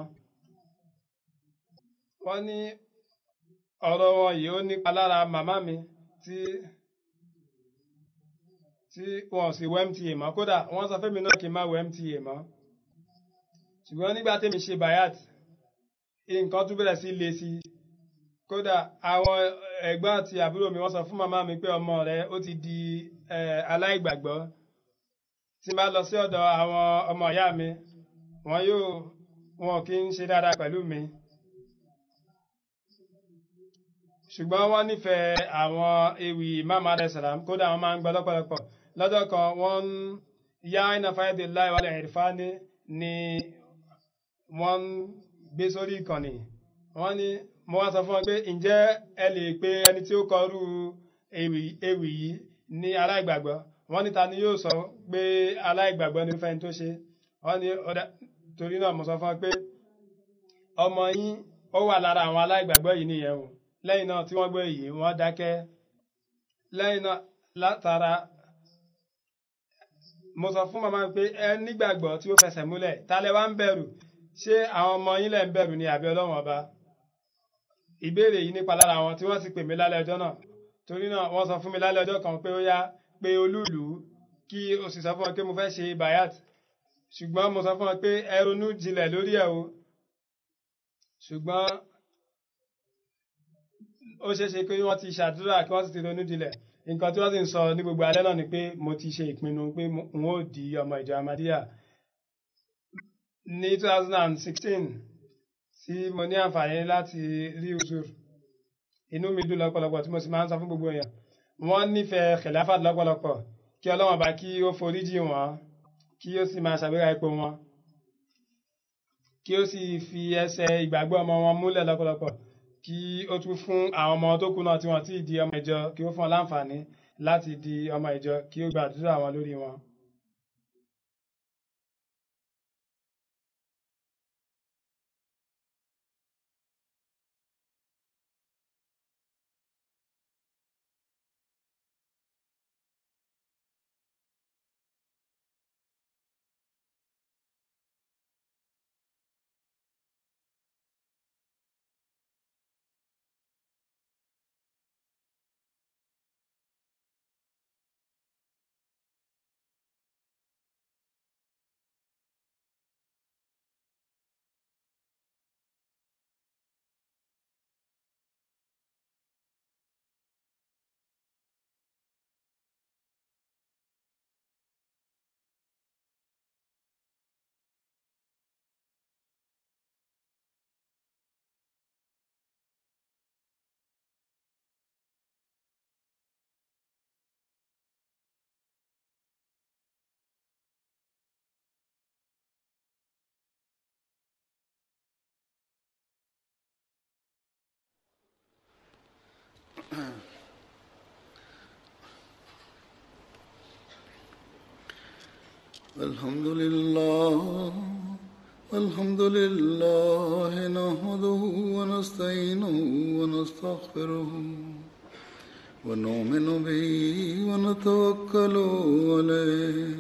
Wọ́n ní ọ̀rọ̀ wọn yìí ó nípa lára màmá mi tí wọn ò sì wo MTA mọ́ kódà wọ́n sọ fún mi náà kí n má wo MTA mọ́. Ṣùgbọ́n nígbà tèmi ṣe bayat nǹkan tún bẹ̀rẹ̀ sí le sí kódà àwọn ẹ̀gbọ́n àti àbúrò mi wọ́n sọ fún màmá mi pé ọmọ rẹ̀ ó ti di aláìgbàgbọ́. Tí n bá lọ sí ọ̀dọ̀ àwọn ọmọ ìyá mi wọn kì í ṣe dáadáa pẹ̀lú mi ṣùgbọ́n wọ́n nífẹ̀ẹ́ àwọn ewì Imam alayhi salam kódà wọ́n máa ń gbọ́ lọ́pọ̀lọpọ̀. Lọ́jọ́ kan wọ́n yá iná faydillahi wal irfani ni wọ́n gbé sórí ìkànnì. Wọ́n ní mo wá sọ fún wọn pé ǹjẹ́ ẹ lè pe ẹni tí ó kọrú ewì yìí ní aláìgbàgbọ́. Wọ́n ní ta ni yóò sọ pé aláìgbàgbọ́ ni fẹ́ni tó ṣe. Wọ́n ní torí náà mo sọ fún wọn pé ọmọ yín ó wà lára àwọn aláìgbàgbọ́ yìí nìyẹn o. Lẹ́yìn náà tí wọ́n gbọ́ èyí wọ́n dákẹ́. Lẹ́yìn náà látara mo sọ fún màmá pé ẹ nígbàgbọ́ tí ó fẹsẹ̀ múlẹ̀ ta lẹ wá ń bẹ̀rù ṣé àwọn ọmọ yín lẹ ń bẹ̀rù ni àbí Ọlọ́run ọba. Ìbéèrè yìí nípa lára wọn tí wọ́n sì pè mí lálẹ́ ọjọ́ náà. Torí náà wọ́n sọ fún mi lálẹ́ ọjọ́ kan pé ó yá pé olúùlú kí o sì sọ fún wọn pé mo fẹ́ ṣe bayat ṣùgbọ́n mo sọ fún wọn pé ẹ ronú jinlẹ̀ lórí ẹ̀ o. Ṣùgbọ́n ó ṣeéṣe pé wọ́n ti ṣàdúrà kí wọ́n sì ti ronú jinlẹ̀. Nǹkan tí wọ́n sì ń sọ ní gbogbo alẹ́ náà ni pé mo ti ṣe ìpinnu pé n ó di ọmọ ìjọ Ahmadiyya. Ní 2016 tí mo ní àǹfààní láti rí usur inú mi dùn lọ́pọ̀lọpọ̀ tí mo sì máa ń sọ fún gbogbo èèyàn wọ́n nífẹ̀ẹ́ khilafat lọ́pọ̀lọpọ̀ kí Ọlọ́run bá kí ó foríjì wọn kí ó sì máa ṣàgbéga ipò wọn kí ó sì fi ẹsẹ̀ ìgbàgbọ́ ọmọ wọn múlẹ̀ lọ́pọ̀lọpọ̀ kí ó tún fún àwọn ọmọ tó kù náà tí wọ́n ti di ọmọ ìjọ kí ó fún wọn láǹfààní láti di ọmọ ìjọ kí ó gbàdúrà wọn lórí wọn. الحمد لله نحمده ونستعينه ونستغفره ونؤمن به ونتوكل عليه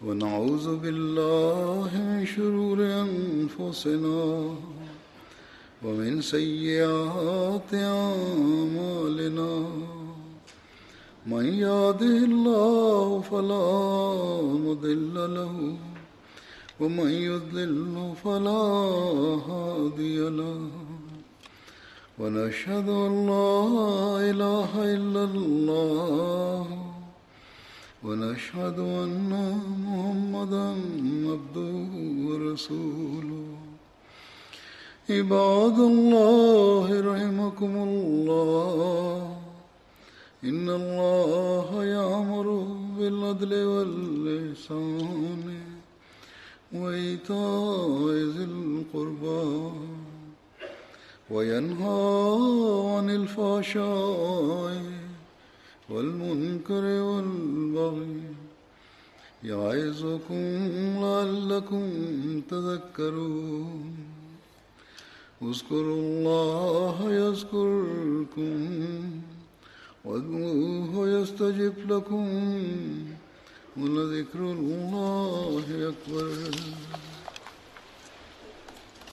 ونعوذ بالله من شرور أنفسنا ومن سيئات أعمالنا من يهده الله فلا مضل له ومن يضلل فلا هادي له ونشهد أن لا إله إلا الله ونشهد أن محمدا عبده ورسوله عباد الله رحمكم الله إن الله يأمر بالعدل والإحسان وإيتاء ذي القربى وينهى عن الفحشاء والمنكر والبغي يعظكم لعلكم تذكرون اذكروا الله يذكركم وادعوه يستجب لكم ولذكر الله أكبر